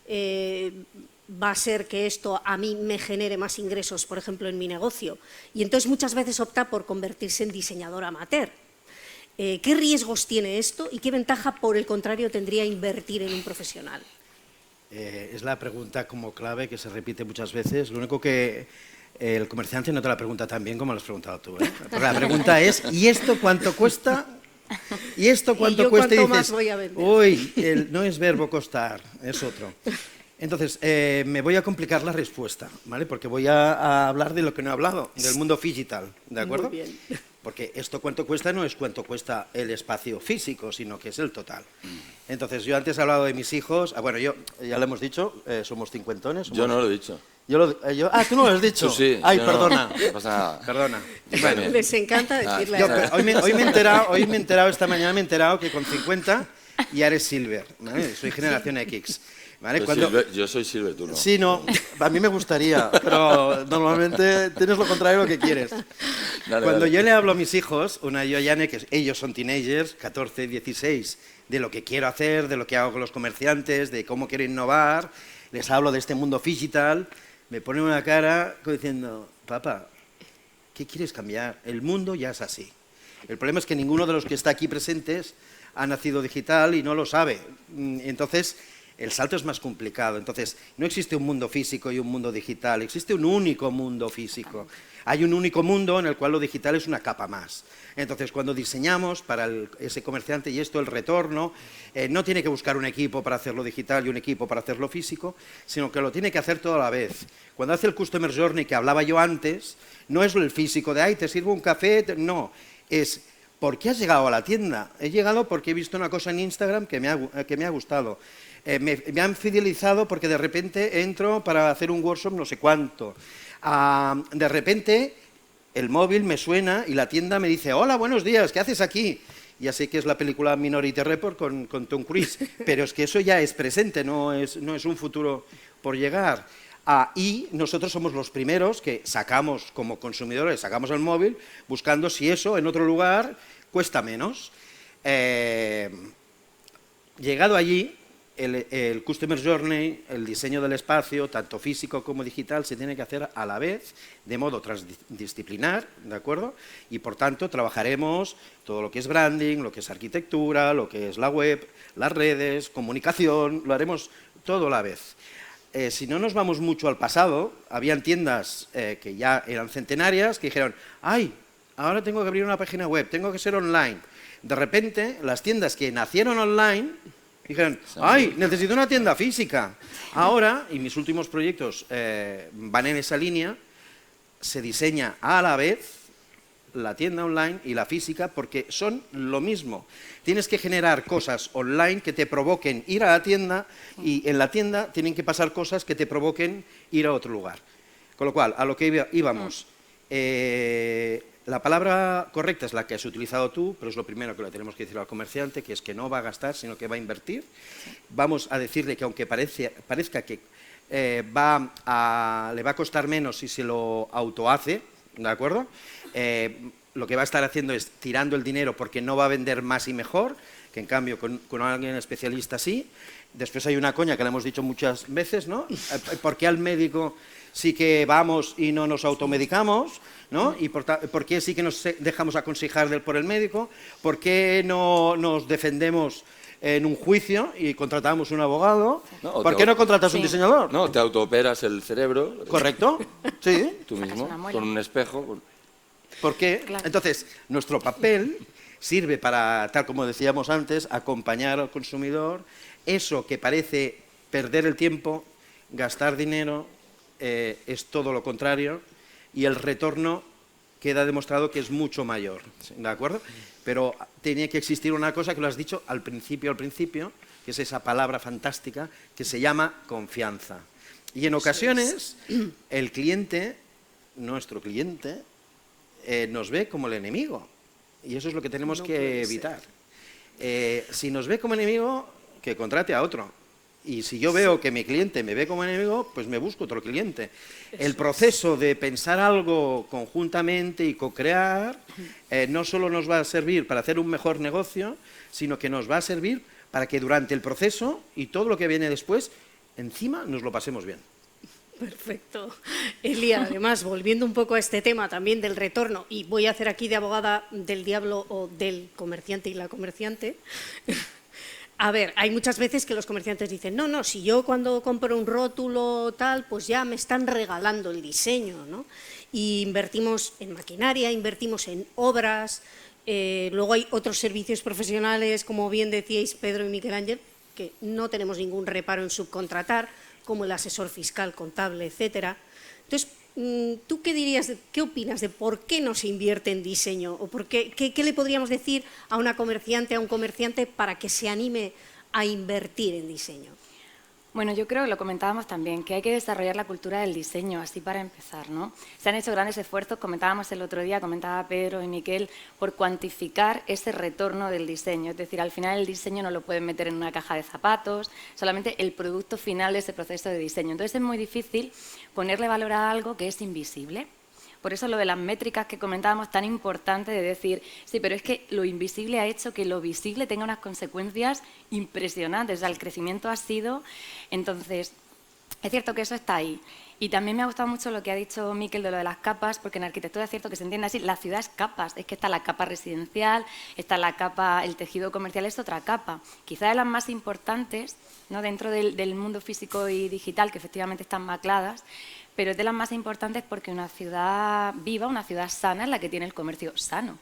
va a ser que esto a mí me genere más ingresos, por ejemplo, en mi negocio? Y entonces muchas veces opta por convertirse en diseñador amateur. ¿Qué riesgos tiene esto y qué ventaja, por el contrario, tendría invertir en un profesional? Es la pregunta como clave que se repite muchas veces. Lo único que el comerciante no te la pregunta tan bien como lo has preguntado tú, ¿eh? Porque la pregunta es, ¿y esto cuánto cuesta? ¿Y esto cuánto cuesta? ¿Y yo cuánto más voy a vender? Uy, no es verbo costar, es otro. Entonces, me voy a complicar la respuesta, ¿vale? Porque voy a hablar de lo que no he hablado, del mundo digital, ¿de acuerdo? Muy bien. Porque esto cuánto cuesta no es cuánto cuesta el espacio físico, sino que es el total. Entonces, yo antes he hablado de mis hijos, bueno, yo ya lo hemos dicho, somos cincuentones. Yo no lo he dicho. Tú no lo has dicho. Tú sí. Ay, yo perdona. No pasa nada. Perdona. Bueno. Les encanta decirle Hoy me he enterado, esta mañana me he enterado que con 50 ya eres Silver, ¿vale? Soy generación X. ¿Vale? Yo soy Silver, tú no. Sí, no, a mí me gustaría, pero normalmente tienes lo contrario de lo que quieres. Cuando yo le hablo a mis hijos, una y Yane, que ellos son teenagers, 14, 16, de lo que quiero hacer, de lo que hago con los comerciantes, de cómo quiero innovar, les hablo de este mundo digital, me ponen una cara como diciendo, papá, ¿qué quieres cambiar? El mundo ya es así. El problema es que ninguno de los que está aquí presentes ha nacido digital y no lo sabe. Entonces, el salto es más complicado. Entonces, no existe un mundo físico y un mundo digital, existe un único mundo físico. Hay un único mundo en el cual lo digital es una capa más. Entonces, cuando diseñamos para ese comerciante y esto, el retorno, no tiene que buscar un equipo para hacerlo digital y un equipo para hacerlo físico, sino que lo tiene que hacer todo a la vez. Cuando hace el Customer Journey que hablaba yo antes, no es el físico de, ay, te sirvo un café, no, es, ¿por qué has llegado a la tienda? He llegado porque he visto una cosa en Instagram que me ha gustado. Me han fidelizado porque de repente entro para hacer un workshop no sé cuánto. De repente el móvil me suena y la tienda me dice, hola, buenos días, ¿qué haces aquí? Ya sé que es la película Minority Report con Tom Cruise, pero es que eso ya es presente, no es un futuro por llegar. Y nosotros somos los primeros que sacamos, como consumidores, sacamos el móvil buscando si eso en otro lugar cuesta menos. Llegado allí, el Customer Journey, el diseño del espacio, tanto físico como digital, se tiene que hacer a la vez, de modo transdisciplinar, ¿de acuerdo? Y por tanto trabajaremos todo lo que es branding, lo que es arquitectura, lo que es la web, las redes, comunicación, lo haremos todo a la vez. Si no nos vamos mucho al pasado, habían tiendas que ya eran centenarias que dijeron, ¡ay! Ahora tengo que abrir una página web, tengo que ser online. De repente, las tiendas que nacieron online dijeron, ¡ay! Necesito una tienda física. Ahora, y mis últimos proyectos van en esa línea, se diseña a la vez la tienda online y la física porque son lo mismo. Tienes que generar cosas online que te provoquen ir a la tienda y en la tienda tienen que pasar cosas que te provoquen ir a otro lugar. Con lo cual, a lo que íbamos, la palabra correcta es la que has utilizado tú, pero es lo primero que le tenemos que decir al comerciante, que es que no va a gastar, sino que va a invertir. Vamos a decirle que aunque parezca que le va a costar menos si se lo autohace, ¿de acuerdo? Lo que va a estar haciendo es tirando el dinero porque no va a vender más y mejor, que en cambio con alguien especialista sí. Después hay una coña que le hemos dicho muchas veces, ¿no? ¿Por qué al médico sí que vamos y no nos automedicamos? ¿No? ¿Y por qué sí que nos dejamos aconsejar por el médico? ¿Por qué no nos defendemos en un juicio y contratamos un abogado? No, ¿Por qué no contratas un diseñador? No, te autooperas el cerebro. ¿Correcto? Sí. Tú mismo, con un espejo. ¿Por qué? Claro. Entonces, nuestro papel sirve para, tal como decíamos antes, acompañar al consumidor. Eso que parece perder el tiempo, gastar dinero, es todo lo contrario. Y el retorno queda demostrado que es mucho mayor, ¿de acuerdo? Pero tenía que existir una cosa que lo has dicho al principio, que es esa palabra fantástica que se llama confianza. Y en ocasiones el cliente, nuestro cliente, nos ve como el enemigo. Y eso es lo que tenemos que evitar. Si nos ve como enemigo, que contrate a otro. Y si yo veo que mi cliente me ve como enemigo, pues me busco otro cliente. El proceso de pensar algo conjuntamente y co-crear no solo nos va a servir para hacer un mejor negocio, sino que nos va a servir para que durante el proceso y todo lo que viene después, encima nos lo pasemos bien. Perfecto. Elia, además, volviendo un poco a este tema también del retorno, y voy a hacer aquí de abogada del diablo o del comerciante y la comerciante. A ver, hay muchas veces que los comerciantes dicen, no, si yo cuando compro un rótulo tal, pues ya me están regalando el diseño, ¿no? Y invertimos en maquinaria, invertimos en obras, luego hay otros servicios profesionales, como bien decíais Pedro y Miguel Ángel, que no tenemos ningún reparo en subcontratar, como el asesor fiscal, contable, etcétera. Entonces, ¿tú qué dirías, qué opinas de por qué no se invierte en diseño? ¿O qué le podríamos decir a una comerciante, a un comerciante para que se anime a invertir en diseño? Bueno, yo creo que lo comentábamos también, que hay que desarrollar la cultura del diseño, así para empezar, ¿no? Se han hecho grandes esfuerzos, comentábamos el otro día, comentaba Pedro y Miquel, por cuantificar ese retorno del diseño. Es decir, al final el diseño no lo pueden meter en una caja de zapatos, solamente el producto final de ese proceso de diseño. Entonces es muy difícil ponerle valor a algo que es invisible. Por eso lo de las métricas que comentábamos tan importante de decir, sí, pero es que lo invisible ha hecho que lo visible tenga unas consecuencias impresionantes. O sea, el crecimiento ha sido... Entonces, es cierto que eso está ahí. Y también me ha gustado mucho lo que ha dicho Miquel de lo de las capas, porque en arquitectura es cierto que se entiende así, la ciudad es capas, es que está la capa residencial, está la capa, el tejido comercial es otra capa. Quizá de las más importantes, ¿no?, dentro del mundo físico y digital, que efectivamente están macladas, pero es de las más importantes porque una ciudad viva, una ciudad sana es la que tiene el comercio sano.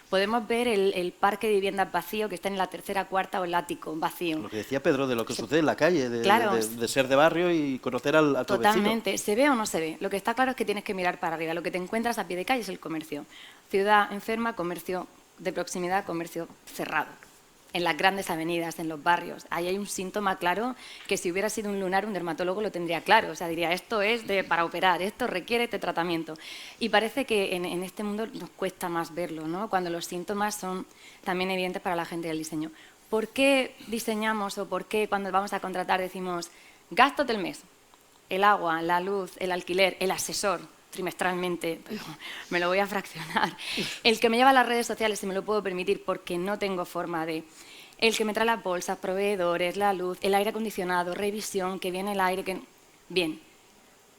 Podemos ver el parque de viviendas vacío que está en la tercera, cuarta o el ático vacío. Lo que decía Pedro de lo que sucede en la calle, Claro. de ser de barrio y conocer a tu vecino. Totalmente. ¿Se ve o no se ve? Lo que está claro es que tienes que mirar para arriba. Lo que te encuentras a pie de calle es el comercio. Ciudad enferma, comercio de proximidad, comercio cerrado. En las grandes avenidas, en los barrios. Ahí hay un síntoma claro que si hubiera sido un lunar, un dermatólogo lo tendría claro. O sea, diría, esto es para operar, esto requiere este tratamiento. Y parece que en este mundo nos cuesta más verlo, ¿no?, cuando los síntomas son también evidentes para la gente del diseño. ¿Por qué diseñamos o por qué cuando vamos a contratar decimos gastos del mes? El agua, la luz, el alquiler, el asesor, trimestralmente, pero me lo voy a fraccionar. El que me lleva a las redes sociales, si me lo puedo permitir, porque no tengo forma de... El que me trae las bolsas, proveedores, la luz, el aire acondicionado, revisión, que viene el aire... que Bien,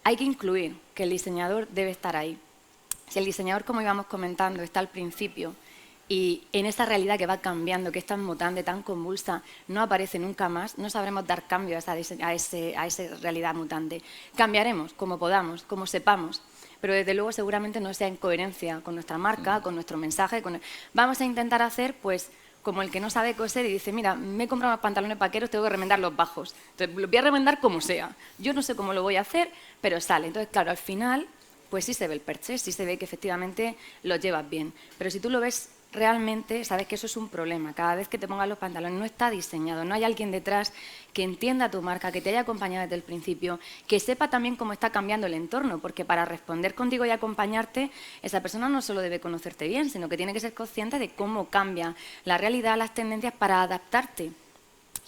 hay que incluir que el diseñador debe estar ahí. Si el diseñador, como íbamos comentando, está al principio y en esa realidad que va cambiando, que es tan mutante, tan convulsa, no aparece nunca más, no sabremos dar cambio a esa realidad mutante. Cambiaremos como podamos, como sepamos, pero desde luego seguramente no sea en coherencia con nuestra marca, con nuestro mensaje. Vamos a intentar hacer, pues, como el que no sabe coser y dice, mira, me he comprado unos pantalones vaqueros, tengo que remendar los bajos. Entonces, los voy a remendar como sea. Yo no sé cómo lo voy a hacer, pero sale. Entonces, claro, al final, pues sí se ve el perche, sí se ve que efectivamente lo llevas bien. Pero si tú lo ves realmente, sabes que eso es un problema. Cada vez que te pongas los pantalones no está diseñado, no hay alguien detrás que entienda tu marca, que te haya acompañado desde el principio, que sepa también cómo está cambiando el entorno, porque para responder contigo y acompañarte, esa persona no solo debe conocerte bien, sino que tiene que ser consciente de cómo cambia la realidad, las tendencias para adaptarte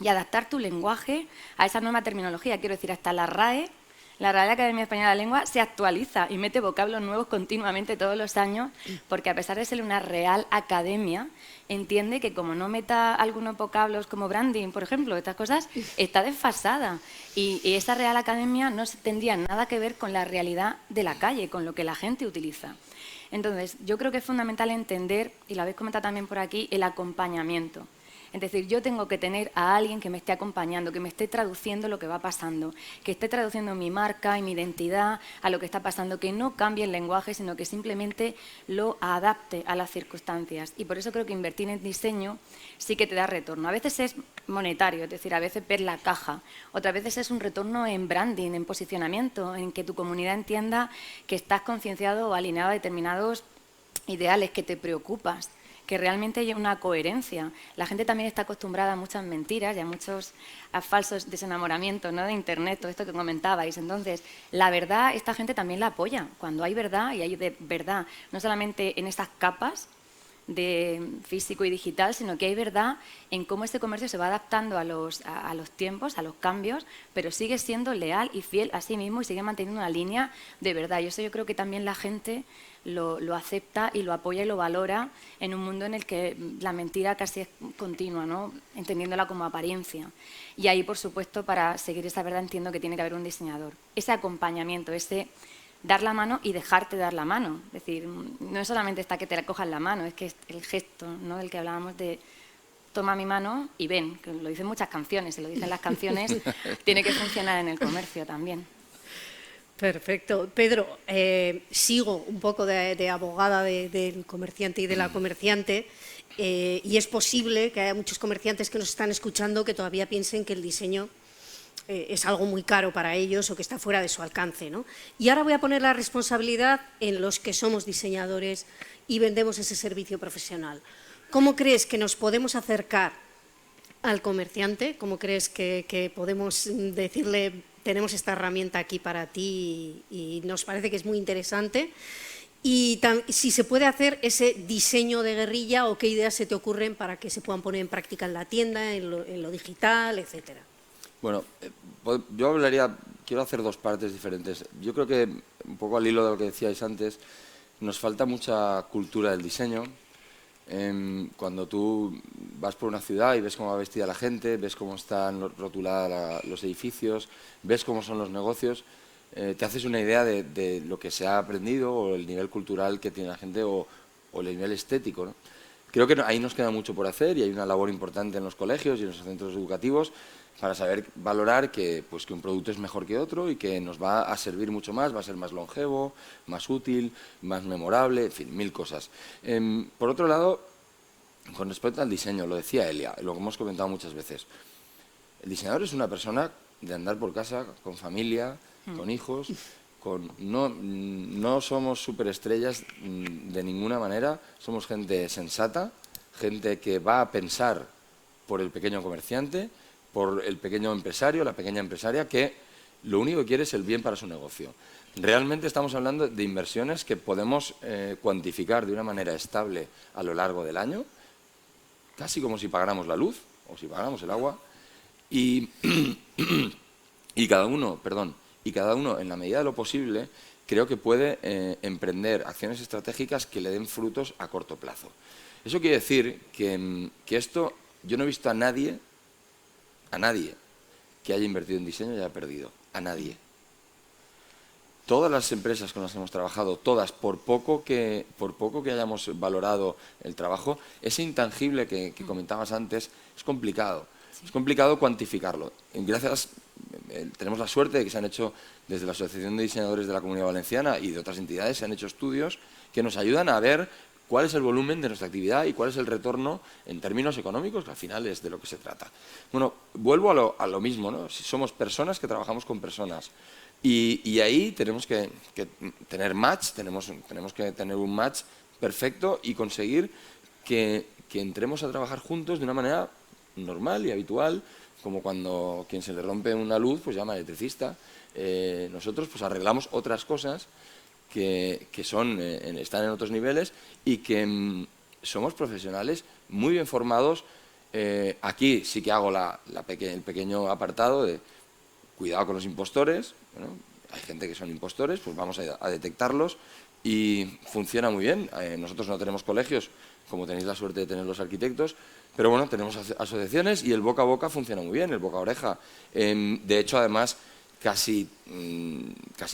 y adaptar tu lenguaje a esa nueva terminología. Quiero decir, hasta la RAE, la Real Academia Española de la Lengua, se actualiza y mete vocablos nuevos continuamente todos los años, porque a pesar de ser una real academia, entiende que como no meta algunos vocablos como branding, por ejemplo, estas cosas, está desfasada. Y esa Real Academia no tendría nada que ver con la realidad de la calle, con lo que la gente utiliza. Entonces, yo creo que es fundamental entender, y lo habéis comentado también por aquí, el acompañamiento. Es decir, yo tengo que tener a alguien que me esté acompañando, que me esté traduciendo lo que va pasando, que esté traduciendo mi marca y mi identidad a lo que está pasando, que no cambie el lenguaje, sino que simplemente lo adapte a las circunstancias. Y por eso creo que invertir en diseño sí que te da retorno. A veces es monetario, es decir, a veces ver la caja. Otras veces es un retorno en branding, en posicionamiento, en que tu comunidad entienda que estás concienciado o alineado a determinados ideales, que te preocupas, que realmente hay una coherencia. La gente también está acostumbrada a muchas mentiras y a falsos desenamoramientos, ¿no?, de Internet, todo esto que comentabais. Entonces, la verdad, esta gente también la apoya. Cuando hay verdad, y hay de verdad, no solamente en esas capas de físico y digital, sino que hay verdad en cómo este comercio se va adaptando a los tiempos, a los cambios, pero sigue siendo leal y fiel a sí mismo y sigue manteniendo una línea de verdad. Y eso yo creo que también la gente lo acepta y lo apoya y lo valora en un mundo en el que la mentira casi es continua, ¿no?, entendiéndola como apariencia. Y ahí, por supuesto, para seguir esa verdad entiendo que tiene que haber un diseñador. Ese acompañamiento, ese dar la mano y dejarte dar la mano. Es decir, no es solamente está que te la cojas la mano, es que es el gesto, ¿no?, del que hablábamos de toma mi mano y ven, que lo dicen muchas canciones, se lo dicen las canciones, tiene que funcionar en el comercio también. Perfecto. Pedro, sigo un poco de abogada del comerciante y de la comerciante, y es posible que haya muchos comerciantes que nos están escuchando que todavía piensen que el diseño es algo muy caro para ellos o que está fuera de su alcance, ¿no? Y ahora voy a poner la responsabilidad en los que somos diseñadores y vendemos ese servicio profesional. ¿Cómo crees que nos podemos acercar al comerciante? ¿Cómo crees que podemos decirle, tenemos esta herramienta aquí para ti y nos parece que es muy interesante? Y si se puede hacer ese diseño de guerrilla o qué ideas se te ocurren para que se puedan poner en práctica en la tienda, en lo digital, etcétera. Bueno, yo quiero hacer dos partes diferentes. Yo creo que, un poco al hilo de lo que decíais antes, nos falta mucha cultura del diseño. Cuando tú vas por una ciudad y ves cómo va vestida la gente, ves cómo están rotulados los edificios, ves cómo son los negocios, te haces una idea de lo que se ha aprendido o el nivel cultural que tiene la gente o el nivel estético, ¿no? Creo que ahí nos queda mucho por hacer y hay una labor importante en los colegios y en los centros educativos para saber valorar que un producto es mejor que otro y que nos va a servir mucho más, va a ser más longevo, más útil, más memorable, en fin, mil cosas. Por otro lado, con respecto al diseño, lo decía Elia, lo que hemos comentado muchas veces, el diseñador es una persona de andar por casa con familia, con hijos, no somos superestrellas de ninguna manera, somos gente sensata, gente que va a pensar por el pequeño comerciante, por el pequeño empresario, la pequeña empresaria, que lo único que quiere es el bien para su negocio. Realmente estamos hablando de inversiones que podemos cuantificar de una manera estable a lo largo del año, casi como si pagáramos la luz o si pagáramos el agua, y cada uno, en la medida de lo posible, creo que puede emprender acciones estratégicas que le den frutos a corto plazo. Eso quiere decir que esto, yo no he visto a nadie que haya invertido en diseño y haya perdido, a nadie. Todas las empresas con las que hemos trabajado, todas, por poco que hayamos valorado el trabajo, ese intangible que comentabas antes, es complicado. Es complicado cuantificarlo. Tenemos la suerte de que se han hecho, desde la Asociación de Diseñadores de la Comunidad Valenciana y de otras entidades, se han hecho estudios que nos ayudan a ver cuál es el volumen de nuestra actividad y cuál es el retorno en términos económicos, que al final es de lo que se trata. Bueno, vuelvo a lo mismo, ¿no? Si somos personas que trabajamos con personas y ahí tenemos que tener match, tenemos que tener un match perfecto y conseguir que entremos a trabajar juntos de una manera normal y habitual, como cuando quien se le rompe una luz pues llama al electricista. Nosotros pues arreglamos otras cosas que están en otros niveles y que somos profesionales muy bien formados. Aquí sí que hago el pequeño apartado de cuidado con los impostores. Bueno, hay gente que son impostores, pues vamos a detectarlos y funciona muy bien. Nosotros no tenemos colegios, como tenéis la suerte de tener los arquitectos, pero bueno, tenemos asociaciones y el boca a boca funciona muy bien, el boca a oreja. De hecho, además, casi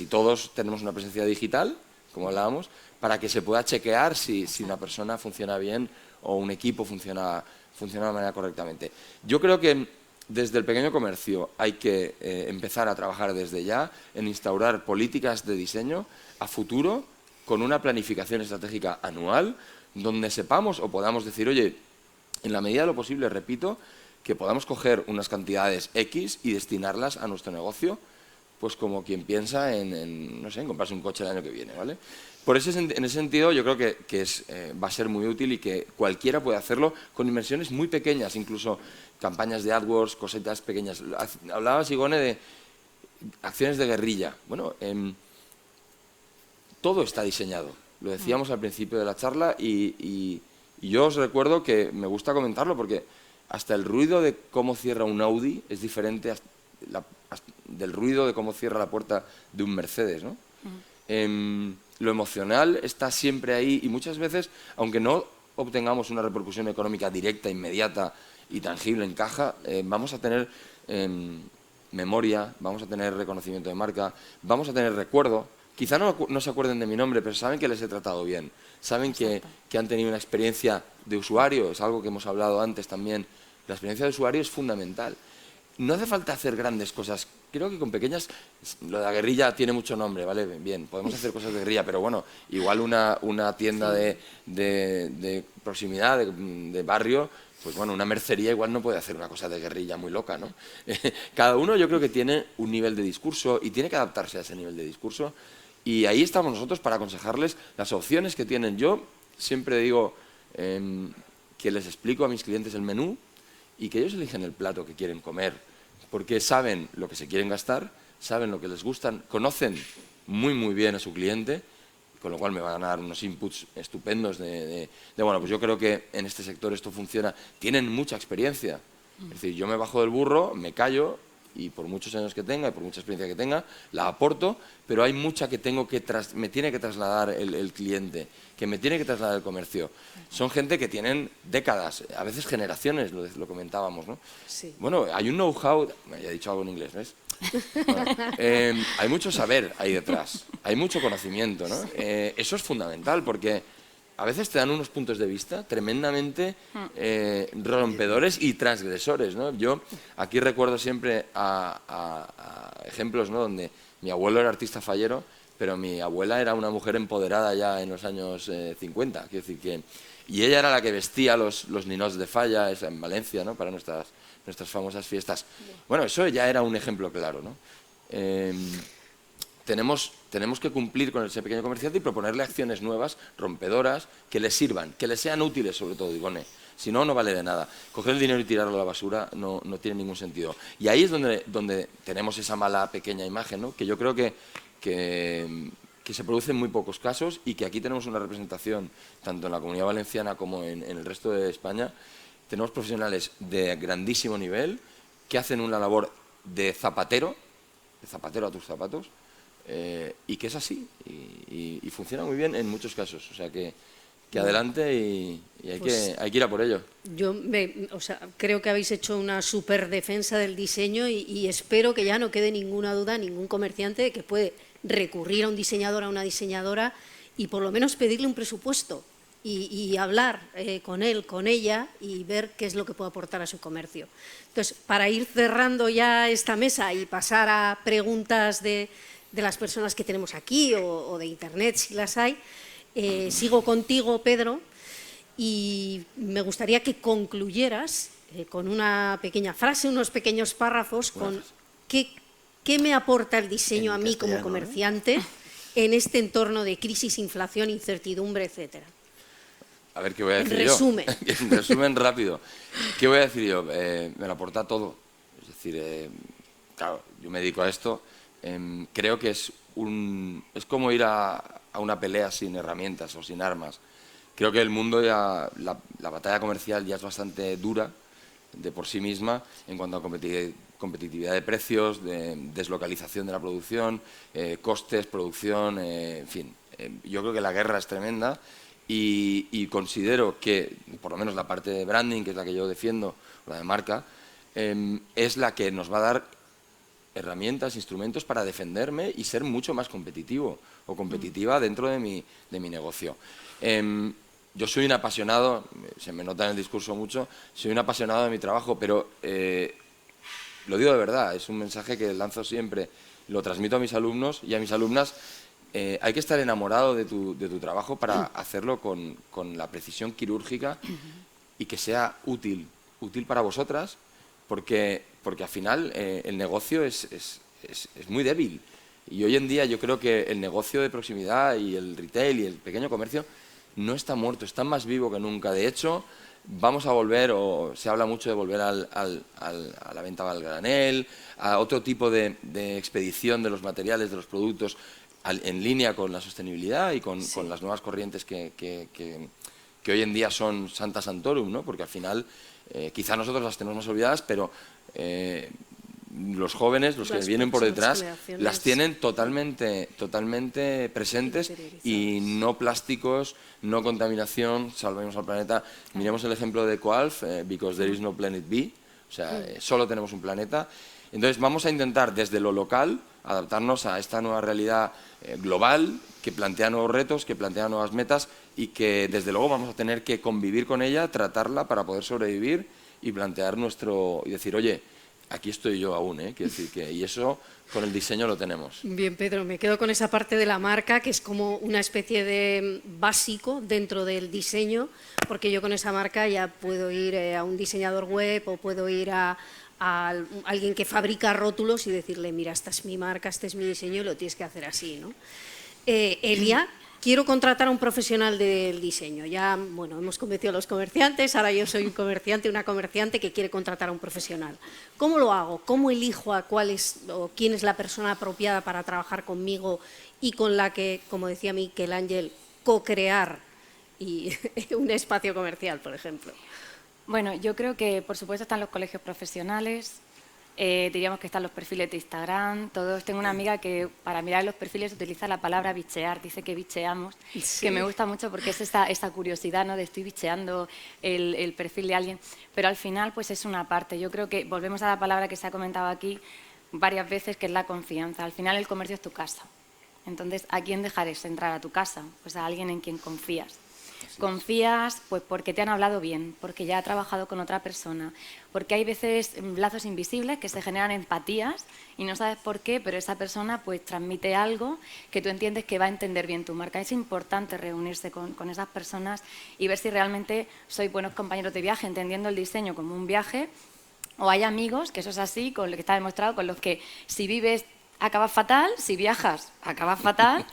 todos tenemos una presencia digital, como hablábamos, para que se pueda chequear si una persona funciona bien o un equipo funciona de manera correctamente. Yo creo que desde el pequeño comercio hay que empezar a trabajar desde ya en instaurar políticas de diseño a futuro con una planificación estratégica anual donde sepamos o podamos decir, oye, en la medida de lo posible, repito, que podamos coger unas cantidades X y destinarlas a nuestro negocio, pues como quien piensa en comprarse un coche el año que viene, ¿vale? En ese sentido, yo creo que va a ser muy útil y que cualquiera puede hacerlo con inversiones muy pequeñas, incluso campañas de AdWords, cositas pequeñas. Hablaba Sigone de acciones de guerrilla. Bueno, todo está diseñado. Lo decíamos al principio de la charla y yo os recuerdo que me gusta comentarlo porque hasta el ruido de cómo cierra un Audi es diferente del ruido de cómo cierra la puerta de un Mercedes, ¿no? Lo emocional está siempre ahí y muchas veces, aunque no obtengamos una repercusión económica directa, inmediata y tangible en caja, vamos a tener memoria, vamos a tener reconocimiento de marca, vamos a tener recuerdo. Quizá no se acuerden de mi nombre, pero saben que les he tratado bien, saben que han tenido una experiencia de usuario, es algo que hemos hablado antes también. La experiencia de usuario es fundamental. No hace falta hacer grandes cosas, creo que con pequeñas, lo de la guerrilla tiene mucho nombre, ¿vale? Bien, podemos hacer cosas de guerrilla, pero bueno, igual una tienda de proximidad, de barrio, pues bueno, una mercería igual no puede hacer una cosa de guerrilla muy loca, ¿no? Cada uno yo creo que tiene un nivel de discurso y tiene que adaptarse a ese nivel de discurso, y ahí estamos nosotros para aconsejarles las opciones que tienen. Yo siempre digo que les explico a mis clientes el menú y que ellos eligen el plato que quieren comer, porque saben lo que se quieren gastar, saben lo que les gustan, conocen muy bien a su cliente, con lo cual me van a dar unos inputs estupendos bueno, pues yo creo que en este sector esto funciona. Tienen mucha experiencia. Es decir, yo me bajo del burro, me callo, y por muchos años que tenga y por mucha experiencia que tenga, la aporto, pero hay mucha que me tiene que trasladar el cliente, que me tiene que trasladar el comercio. Son gente que tienen décadas, a veces generaciones, lo comentábamos, ¿no? Sí. Bueno, hay un know-how, ya he dicho algo en inglés, ¿ves? Bueno, hay mucho saber ahí detrás, hay mucho conocimiento, ¿no? Eso es fundamental, porque a veces te dan unos puntos de vista tremendamente rompedores y transgresores, ¿no? Yo aquí recuerdo siempre a ejemplos, ¿no?, donde mi abuelo era artista fallero, pero mi abuela era una mujer empoderada ya en los años 50, quiero decir que... Y ella era la que vestía los ninots de falla en Valencia, ¿no?, para nuestras famosas fiestas. Bueno, eso ya era un ejemplo claro, ¿no? Tenemos que cumplir con ese pequeño comerciante y proponerle acciones nuevas, rompedoras, que le sirvan, que le sean útiles sobre todo, Igone. Si no, no vale de nada. Coger el dinero y tirarlo a la basura no tiene ningún sentido. Y ahí es donde tenemos esa mala pequeña imagen, ¿no?, que yo creo que se produce en muy pocos casos, y que aquí tenemos una representación, tanto en la Comunidad Valenciana como en el resto de España. Tenemos profesionales de grandísimo nivel que hacen una labor de zapatero a tus zapatos, y que es así, y funciona muy bien en muchos casos. O sea que adelante y hay que ir a por ello. Yo creo que habéis hecho una súper defensa del diseño y espero que ya no quede ninguna duda, ningún comerciante, de que puede recurrir a un diseñador, a una diseñadora, y por lo menos pedirle un presupuesto y hablar con él, con ella, y ver qué es lo que puede aportar a su comercio. Entonces, para ir cerrando ya esta mesa y pasar a preguntas de las personas que tenemos aquí o de internet, si las hay, sigo contigo, Pedro, y me gustaría que concluyeras con una pequeña frase, unos pequeños párrafos, con qué me aporta el diseño a mí como comerciante en este entorno de crisis, inflación, incertidumbre, etcétera. A ver, ¿qué voy a decir yo? En resumen. En resumen rápido. ¿Qué voy a decir yo? Me lo aporta todo. Es decir, claro, yo me dedico a esto. Creo que es como ir a una pelea sin herramientas o sin armas. Creo que el mundo ya, la batalla comercial ya es bastante dura de por sí misma en cuanto a competitividad de precios, de deslocalización de la producción, costes, producción, en fin. Yo creo que la guerra es tremenda y considero que, por lo menos la parte de branding, que es la que yo defiendo, la de marca, es la que nos va a dar herramientas, instrumentos para defenderme y ser mucho más competitivo o competitiva dentro de mi negocio. Yo soy un apasionado, se me nota en el discurso mucho, soy un apasionado de mi trabajo, pero lo digo de verdad, es un mensaje que lanzo siempre, lo transmito a mis alumnos y a mis alumnas. Hay que estar enamorado de tu trabajo para hacerlo con la precisión quirúrgica y que sea útil para vosotras, porque al final el negocio es muy débil. Y hoy en día yo creo que el negocio de proximidad y el retail y el pequeño comercio no está muerto, está más vivo que nunca. De hecho, vamos a volver, o se habla mucho de volver a la venta al granel, a otro tipo de expedición de los materiales, de los productos, en línea con la sostenibilidad y con las nuevas corrientes que hoy en día son Santa Santorum, ¿no? Porque al final quizá nosotros las tenemos más olvidadas, pero los jóvenes, los que vienen por detrás, las tienen totalmente presentes, y no plásticos, no contaminación, salvemos al planeta. Miremos el ejemplo de Coalf, because there is no planet B, o sea, solo tenemos un planeta. Entonces vamos a intentar desde lo local adaptarnos a esta nueva realidad global, que plantea nuevos retos, que plantea nuevas metas, y que desde luego vamos a tener que convivir con ella, tratarla para poder sobrevivir y plantear y decir, oye, aquí estoy yo aún, quiero decir que, y eso con el diseño lo tenemos. Bien, Pedro, me quedo con esa parte de la marca, que es como una especie de básico dentro del diseño, porque yo con esa marca ya puedo ir a un diseñador web o puedo ir a alguien que fabrica rótulos y decirle, mira, esta es mi marca, este es mi diseño y lo tienes que hacer así, ¿no? Elia, quiero contratar a un profesional del diseño. Ya, bueno, hemos convencido a los comerciantes, ahora yo soy un comerciante, una comerciante que quiere contratar a un profesional. ¿Cómo lo hago? ¿Cómo elijo a cuál es o quién es la persona apropiada para trabajar conmigo y con la que, como decía Miguel Ángel, co-crear un espacio comercial, por ejemplo? Bueno, yo creo que, por supuesto, están los colegios profesionales, diríamos que están los perfiles de Instagram, todos. Tengo una amiga que para mirar los perfiles utiliza la palabra bichear, dice que bicheamos, sí, que me gusta mucho porque es esa curiosidad, ¿no?, de estoy bicheando el perfil de alguien, pero al final pues es una parte. Yo creo que volvemos a la palabra que se ha comentado aquí varias veces, que es la confianza. Al final el comercio es tu casa, entonces ¿a quién dejarás entrar a tu casa? Pues a alguien en quien confías. Confías pues porque te han hablado bien, porque ya ha trabajado con otra persona, porque hay veces lazos invisibles que se generan empatías y no sabes por qué, pero esa persona pues transmite algo que tú entiendes que va a entender bien tu marca. Es importante reunirse con esas personas y ver si realmente sois buenos compañeros de viaje, entendiendo el diseño como un viaje, o hay amigos, que eso es así, con lo que está demostrado, con los que si vives acabas fatal, si viajas acabas fatal,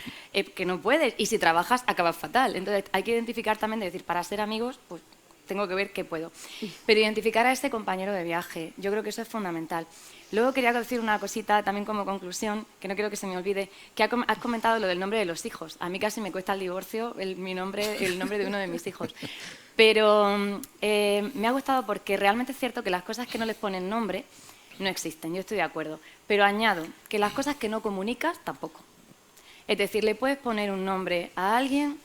que no puedes, y si trabajas acabas fatal. Entonces hay que identificar también, de decir, para ser amigos, pues tengo que ver qué puedo. Pero identificar a ese compañero de viaje, yo creo que eso es fundamental. Luego quería decir una cosita también como conclusión, que no quiero que se me olvide, que has comentado lo del nombre de los hijos. A mí casi me cuesta el divorcio el nombre de uno de mis hijos. Pero me ha gustado porque realmente es cierto que las cosas que no les ponen nombre no existen, yo estoy de acuerdo. Pero añado que las cosas que no comunicas tampoco. Es decir, le puedes poner un nombre a alguien,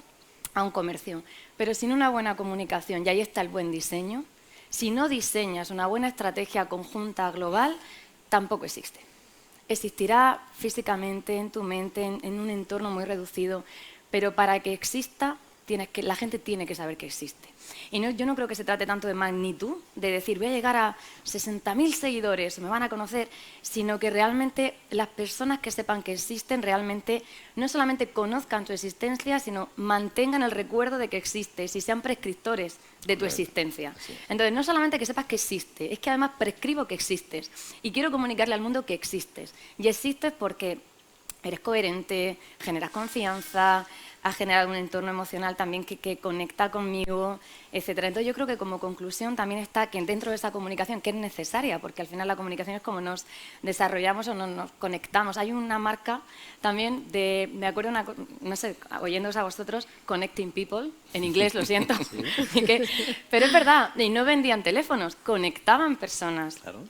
a un comercio, pero sin una buena comunicación, y ahí está el buen diseño, si no diseñas una buena estrategia conjunta global, tampoco existe. Existirá físicamente, en tu mente, en un entorno muy reducido, pero para que exista, la gente tiene que saber que existe. Y yo no creo que se trate tanto de magnitud, de decir voy a llegar a 60.000 seguidores, me van a conocer, sino que realmente las personas que sepan que existen realmente no solamente conozcan tu existencia, sino mantengan el recuerdo de que existes y sean prescriptores de tu existencia. Sí. Entonces, no solamente que sepas que existe, es que además prescribo que existes y quiero comunicarle al mundo que existes. Y existes porque eres coherente, generas confianza, has generado un entorno emocional también que conecta conmigo, etcétera. Entonces yo creo que como conclusión también está que dentro de esa comunicación, que es necesaria, porque al final la comunicación es como nos desarrollamos o nos conectamos. Hay una marca también me acuerdo, no sé, oyéndoos a vosotros, Connecting People, en inglés, lo siento, sí. Pero es verdad, y no vendían teléfonos, conectaban personas. Claro.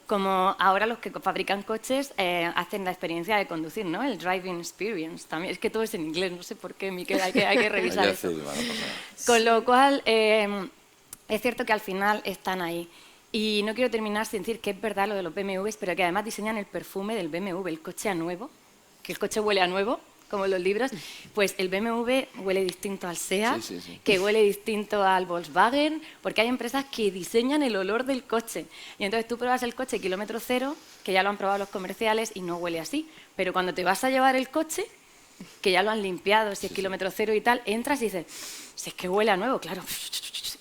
Como ahora los que fabrican coches hacen la experiencia de conducir, ¿no? El driving experience también. Es que todo es en inglés, no sé por qué, Miquel, hay que revisar eso. Con lo cual, es cierto que al final están ahí. Y no quiero terminar sin decir que es verdad lo de los BMWs, pero que además diseñan el perfume del BMW, el coche a nuevo, que el coche huele a nuevo, como los libros, pues el BMW huele distinto al SEAT, sí. Que huele distinto al Volkswagen, porque hay empresas que diseñan el olor del coche. Y entonces tú pruebas el coche kilómetro cero, que ya lo han probado los comerciales, y no huele así. Pero cuando te vas a llevar el coche, que ya lo han limpiado, si es kilómetro cero y tal, entras y dices, si es que huele a nuevo, claro,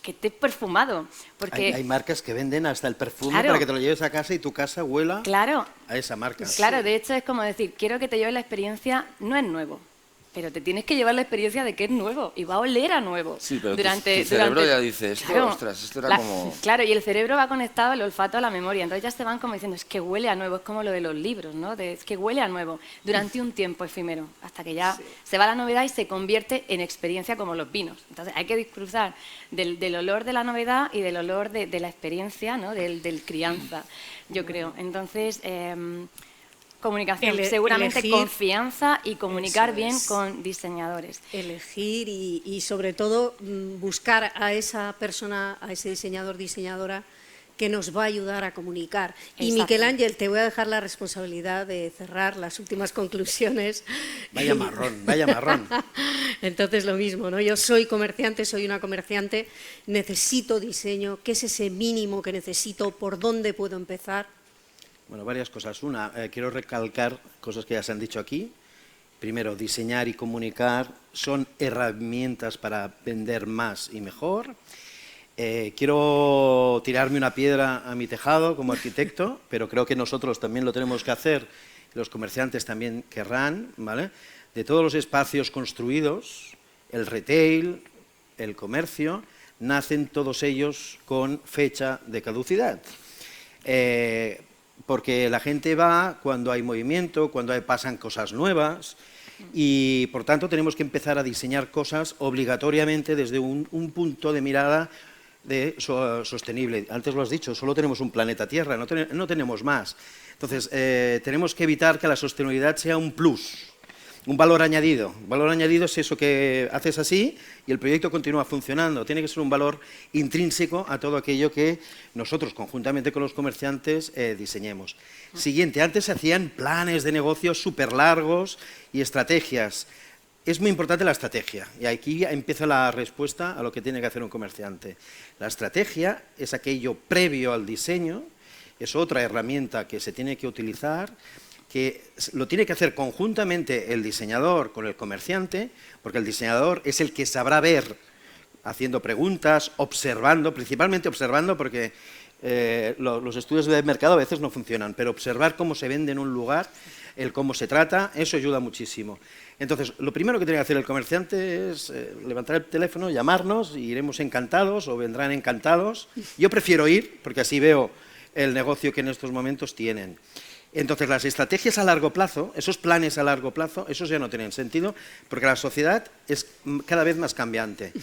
que esté perfumado. Porque hay marcas que venden hasta el perfume, claro, para que te lo lleves a casa y tu casa huela, claro, a esa marca. Claro, de hecho es como decir, quiero que te lleves la experiencia, no es nuevo, pero te tienes que llevar la experiencia de que es nuevo y va a oler a nuevo. Sí, pero tu cerebro ya dice, ostras, esto era como... Claro, y el cerebro va conectado el olfato a la memoria, entonces ya se van como diciendo, es que huele a nuevo, es como lo de los libros, ¿no? Es que huele a nuevo, durante un tiempo efímero, hasta que ya se va la novedad y se convierte en experiencia como los vinos. Entonces hay que disfrutar del olor de la novedad y del olor de la experiencia, ¿no? Del crianza, yo creo. Entonces... comunicación, seguramente elegir, confianza y comunicar bien con diseñadores. Elegir y sobre todo buscar a esa persona, a ese diseñador, diseñadora que nos va a ayudar a comunicar. Exacto. Y Miquel Ángel, te voy a dejar la responsabilidad de cerrar las últimas conclusiones. Vaya marrón, vaya marrón. Entonces lo mismo, ¿no? Yo soy comerciante, soy una comerciante, necesito diseño, ¿qué es ese mínimo que necesito? ¿Por dónde puedo empezar? Bueno, varias cosas. Una, quiero recalcar cosas que ya se han dicho aquí. Primero, diseñar y comunicar son herramientas para vender más y mejor. Quiero tirarme una piedra a mi tejado como arquitecto, pero creo que nosotros también lo tenemos que hacer, los comerciantes también querrán, ¿vale? De todos los espacios construidos, el retail, el comercio, nacen todos ellos con fecha de caducidad. Porque la gente va cuando hay movimiento, cuando pasan cosas nuevas y, por tanto, tenemos que empezar a diseñar cosas obligatoriamente desde un punto de mirada sostenible. Antes lo has dicho, solo tenemos un planeta Tierra, no tenemos más. Entonces, tenemos que evitar que la sostenibilidad sea un plus, un valor añadido. Un valor añadido es eso que haces así y el proyecto continúa funcionando. Tiene que ser un valor intrínseco a todo aquello que nosotros, conjuntamente con los comerciantes, diseñemos. Siguiente, antes se hacían planes de negocios súper largos y estrategias. Es muy importante la estrategia, y aquí empieza la respuesta a lo que tiene que hacer un comerciante. La estrategia es aquello previo al diseño, es otra herramienta que se tiene que utilizar, que lo tiene que hacer conjuntamente el diseñador con el comerciante, porque el diseñador es el que sabrá ver, haciendo preguntas, observando, principalmente observando, porque los estudios de mercado a veces no funcionan, pero observar cómo se vende en un lugar, el cómo se trata, eso ayuda muchísimo. Entonces, lo primero que tiene que hacer el comerciante es levantar el teléfono, llamarnos, y iremos encantados o vendrán encantados. Yo prefiero ir, porque así veo el negocio que en estos momentos tienen. Entonces, las estrategias a largo plazo, esos planes a largo plazo, esos ya no tienen sentido, porque la sociedad es cada vez más cambiante.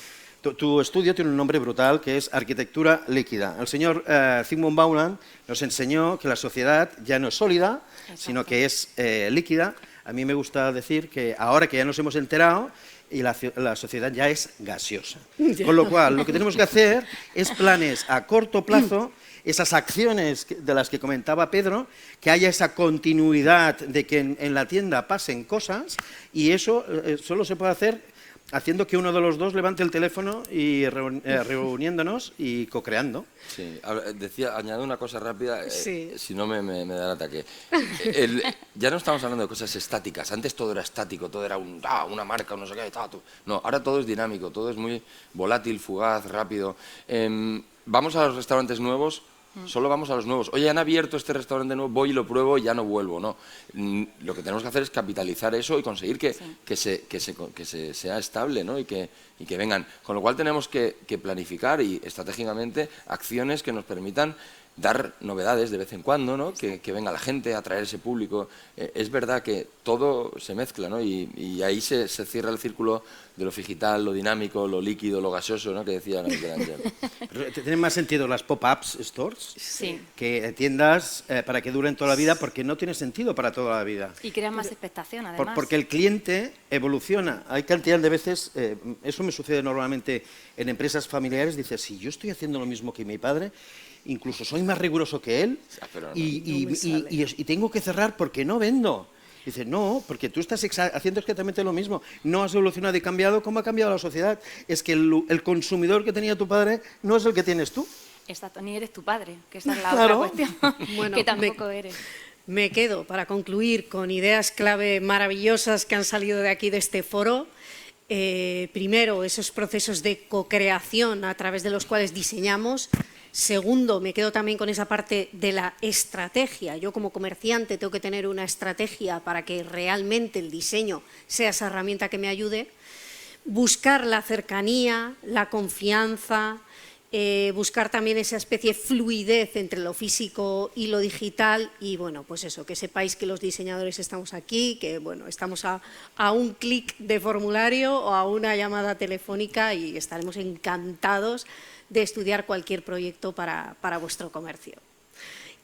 Tu estudio tiene un nombre brutal, que es arquitectura líquida. El señor Zygmunt Bauman nos enseñó que la sociedad ya no es sólida, sino que es líquida. A mí me gusta decir que ahora que ya nos hemos enterado, y la sociedad ya es gaseosa. Con lo cual, lo que tenemos que hacer es planes a corto plazo, esas acciones de las que comentaba Pedro, que haya esa continuidad de que en la tienda pasen cosas, y eso solo se puede hacer haciendo que uno de los dos levante el teléfono y reuniéndonos y co-creando. Sí, añado una cosa rápida, Sí. si no me da el ataque. Ya no estamos hablando de cosas estáticas, antes todo era estático, todo era una marca, no sé qué, no, ahora todo es dinámico, todo es muy volátil, fugaz, rápido. Vamos a los restaurantes nuevos, solo vamos a los nuevos. Oye, han abierto este restaurante nuevo, voy y lo pruebo y ya no vuelvo, no. Lo que tenemos que hacer es capitalizar eso y conseguir que sea estable, ¿no? y que vengan. Con lo cual tenemos que planificar y estratégicamente acciones que nos permitan dar novedades de vez en cuando, ¿no? Que venga la gente, atraer ese público. Es verdad que todo se mezcla, ¿no? Y ahí se cierra el círculo de lo digital, lo dinámico, lo líquido, lo gaseoso, ¿no? Que decía Michelangelo. ¿Tienen más sentido las pop-ups stores? Sí. Que tiendas para que duren toda la vida, porque no tiene sentido para toda la vida. Y crean más expectación, además. Porque el cliente evoluciona. Hay cantidad de veces, eso me sucede normalmente en empresas familiares, dices, si yo estoy haciendo lo mismo que mi padre, incluso soy más riguroso que él y tengo que cerrar porque no vendo. Dice, no, porque tú estás haciendo exactamente lo mismo. No has evolucionado y cambiado. ¿Cómo ha cambiado la sociedad? Es que el consumidor que tenía tu padre no es el que tienes tú. Exacto, ni eres tu padre, que esa es la Claro. otra cuestión, Bueno, que tampoco eres. Me quedo, para concluir, con ideas clave maravillosas que han salido de aquí, de este foro. Primero, esos procesos de co-creación a través de los cuales diseñamos. Segundo, me quedo también con esa parte de la estrategia. Yo como comerciante tengo que tener una estrategia para que realmente el diseño sea esa herramienta que me ayude. Buscar la cercanía, la confianza, buscar también esa especie de fluidez entre lo físico y lo digital. Y bueno, pues eso, que sepáis que los diseñadores estamos aquí, que bueno, estamos a un clic de formulario o a una llamada telefónica y estaremos encantados de estudiar cualquier proyecto para vuestro comercio.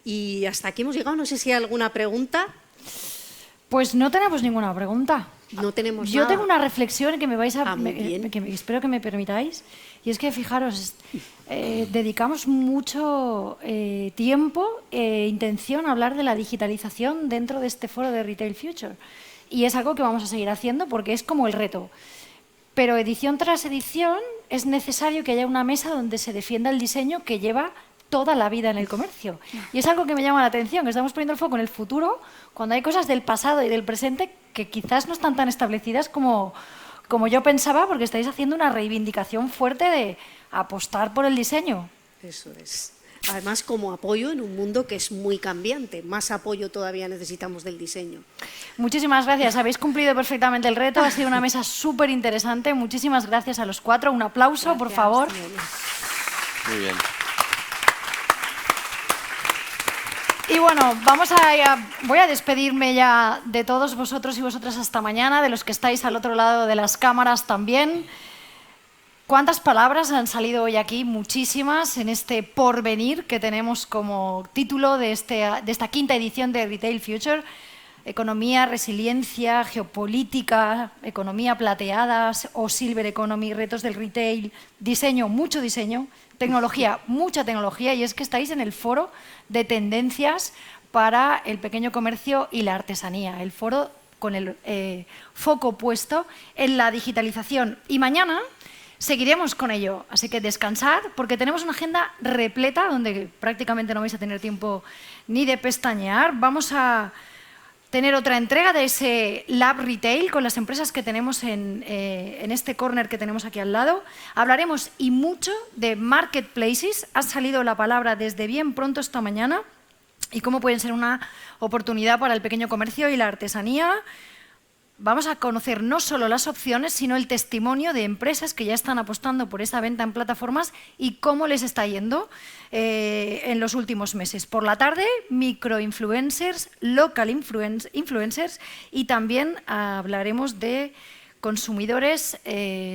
Y hasta aquí hemos llegado. No sé si hay alguna pregunta. Pues no tenemos ninguna pregunta. No tenemos Yo nada. tengo una reflexión que me vais a... muy bien. que espero que me permitáis. Y es que, fijaros, dedicamos mucho tiempo e intención a hablar de la digitalización dentro de este foro de Retail Future. Y es algo que vamos a seguir haciendo porque es como el reto. Pero edición tras edición es necesario que haya una mesa donde se defienda el diseño que lleva toda la vida en el comercio. Y es algo que me llama la atención, que estamos poniendo el foco en el futuro cuando hay cosas del pasado y del presente que quizás no están tan establecidas como yo pensaba, porque estáis haciendo una reivindicación fuerte de apostar por el diseño. Eso es. Además, como apoyo en un mundo que es muy cambiante. Más apoyo todavía necesitamos del diseño. Muchísimas gracias. Habéis cumplido perfectamente el reto. Ha sido una mesa súper interesante. Muchísimas gracias a los cuatro. Un aplauso, Gracias, por favor. Muy bien. Y bueno, voy a despedirme ya de todos vosotros y vosotras hasta mañana, de los que estáis al otro lado de las cámaras también. ¿Cuántas palabras han salido hoy aquí? Muchísimas, en este porvenir que tenemos como título de esta quinta edición de Retail Future. Economía, resiliencia, geopolítica, economía plateada o silver economy, retos del retail, diseño, mucho diseño, tecnología, mucha tecnología, y es que estáis en el foro de tendencias para el pequeño comercio y la artesanía, el foro con el foco puesto en la digitalización. Y mañana seguiremos con ello, así que descansar, porque tenemos una agenda repleta donde prácticamente no vais a tener tiempo ni de pestañear. Vamos a tener otra entrega de ese Lab Retail con las empresas que tenemos en este corner que tenemos aquí al lado. Hablaremos y mucho de marketplaces. Ha salido la palabra desde bien pronto esta mañana y cómo pueden ser una oportunidad para el pequeño comercio y la artesanía. Vamos a conocer no solo las opciones, sino el testimonio de empresas que ya están apostando por esa venta en plataformas y cómo les está yendo en los últimos meses. Por la tarde, microinfluencers, local influencers, y también hablaremos de consumidores,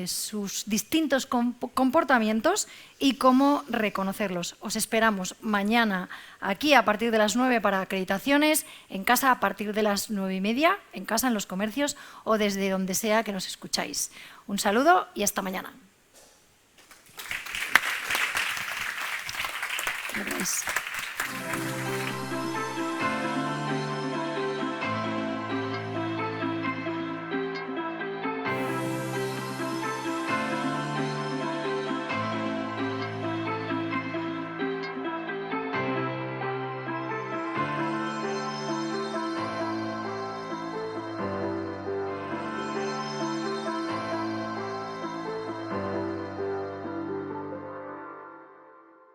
sus distintos comportamientos y cómo reconocerlos. Os esperamos mañana aquí a partir de las 9 para acreditaciones, en casa a partir de las 9:30, en casa, en los comercios o desde donde sea que nos escucháis. Un saludo y hasta mañana. Gracias.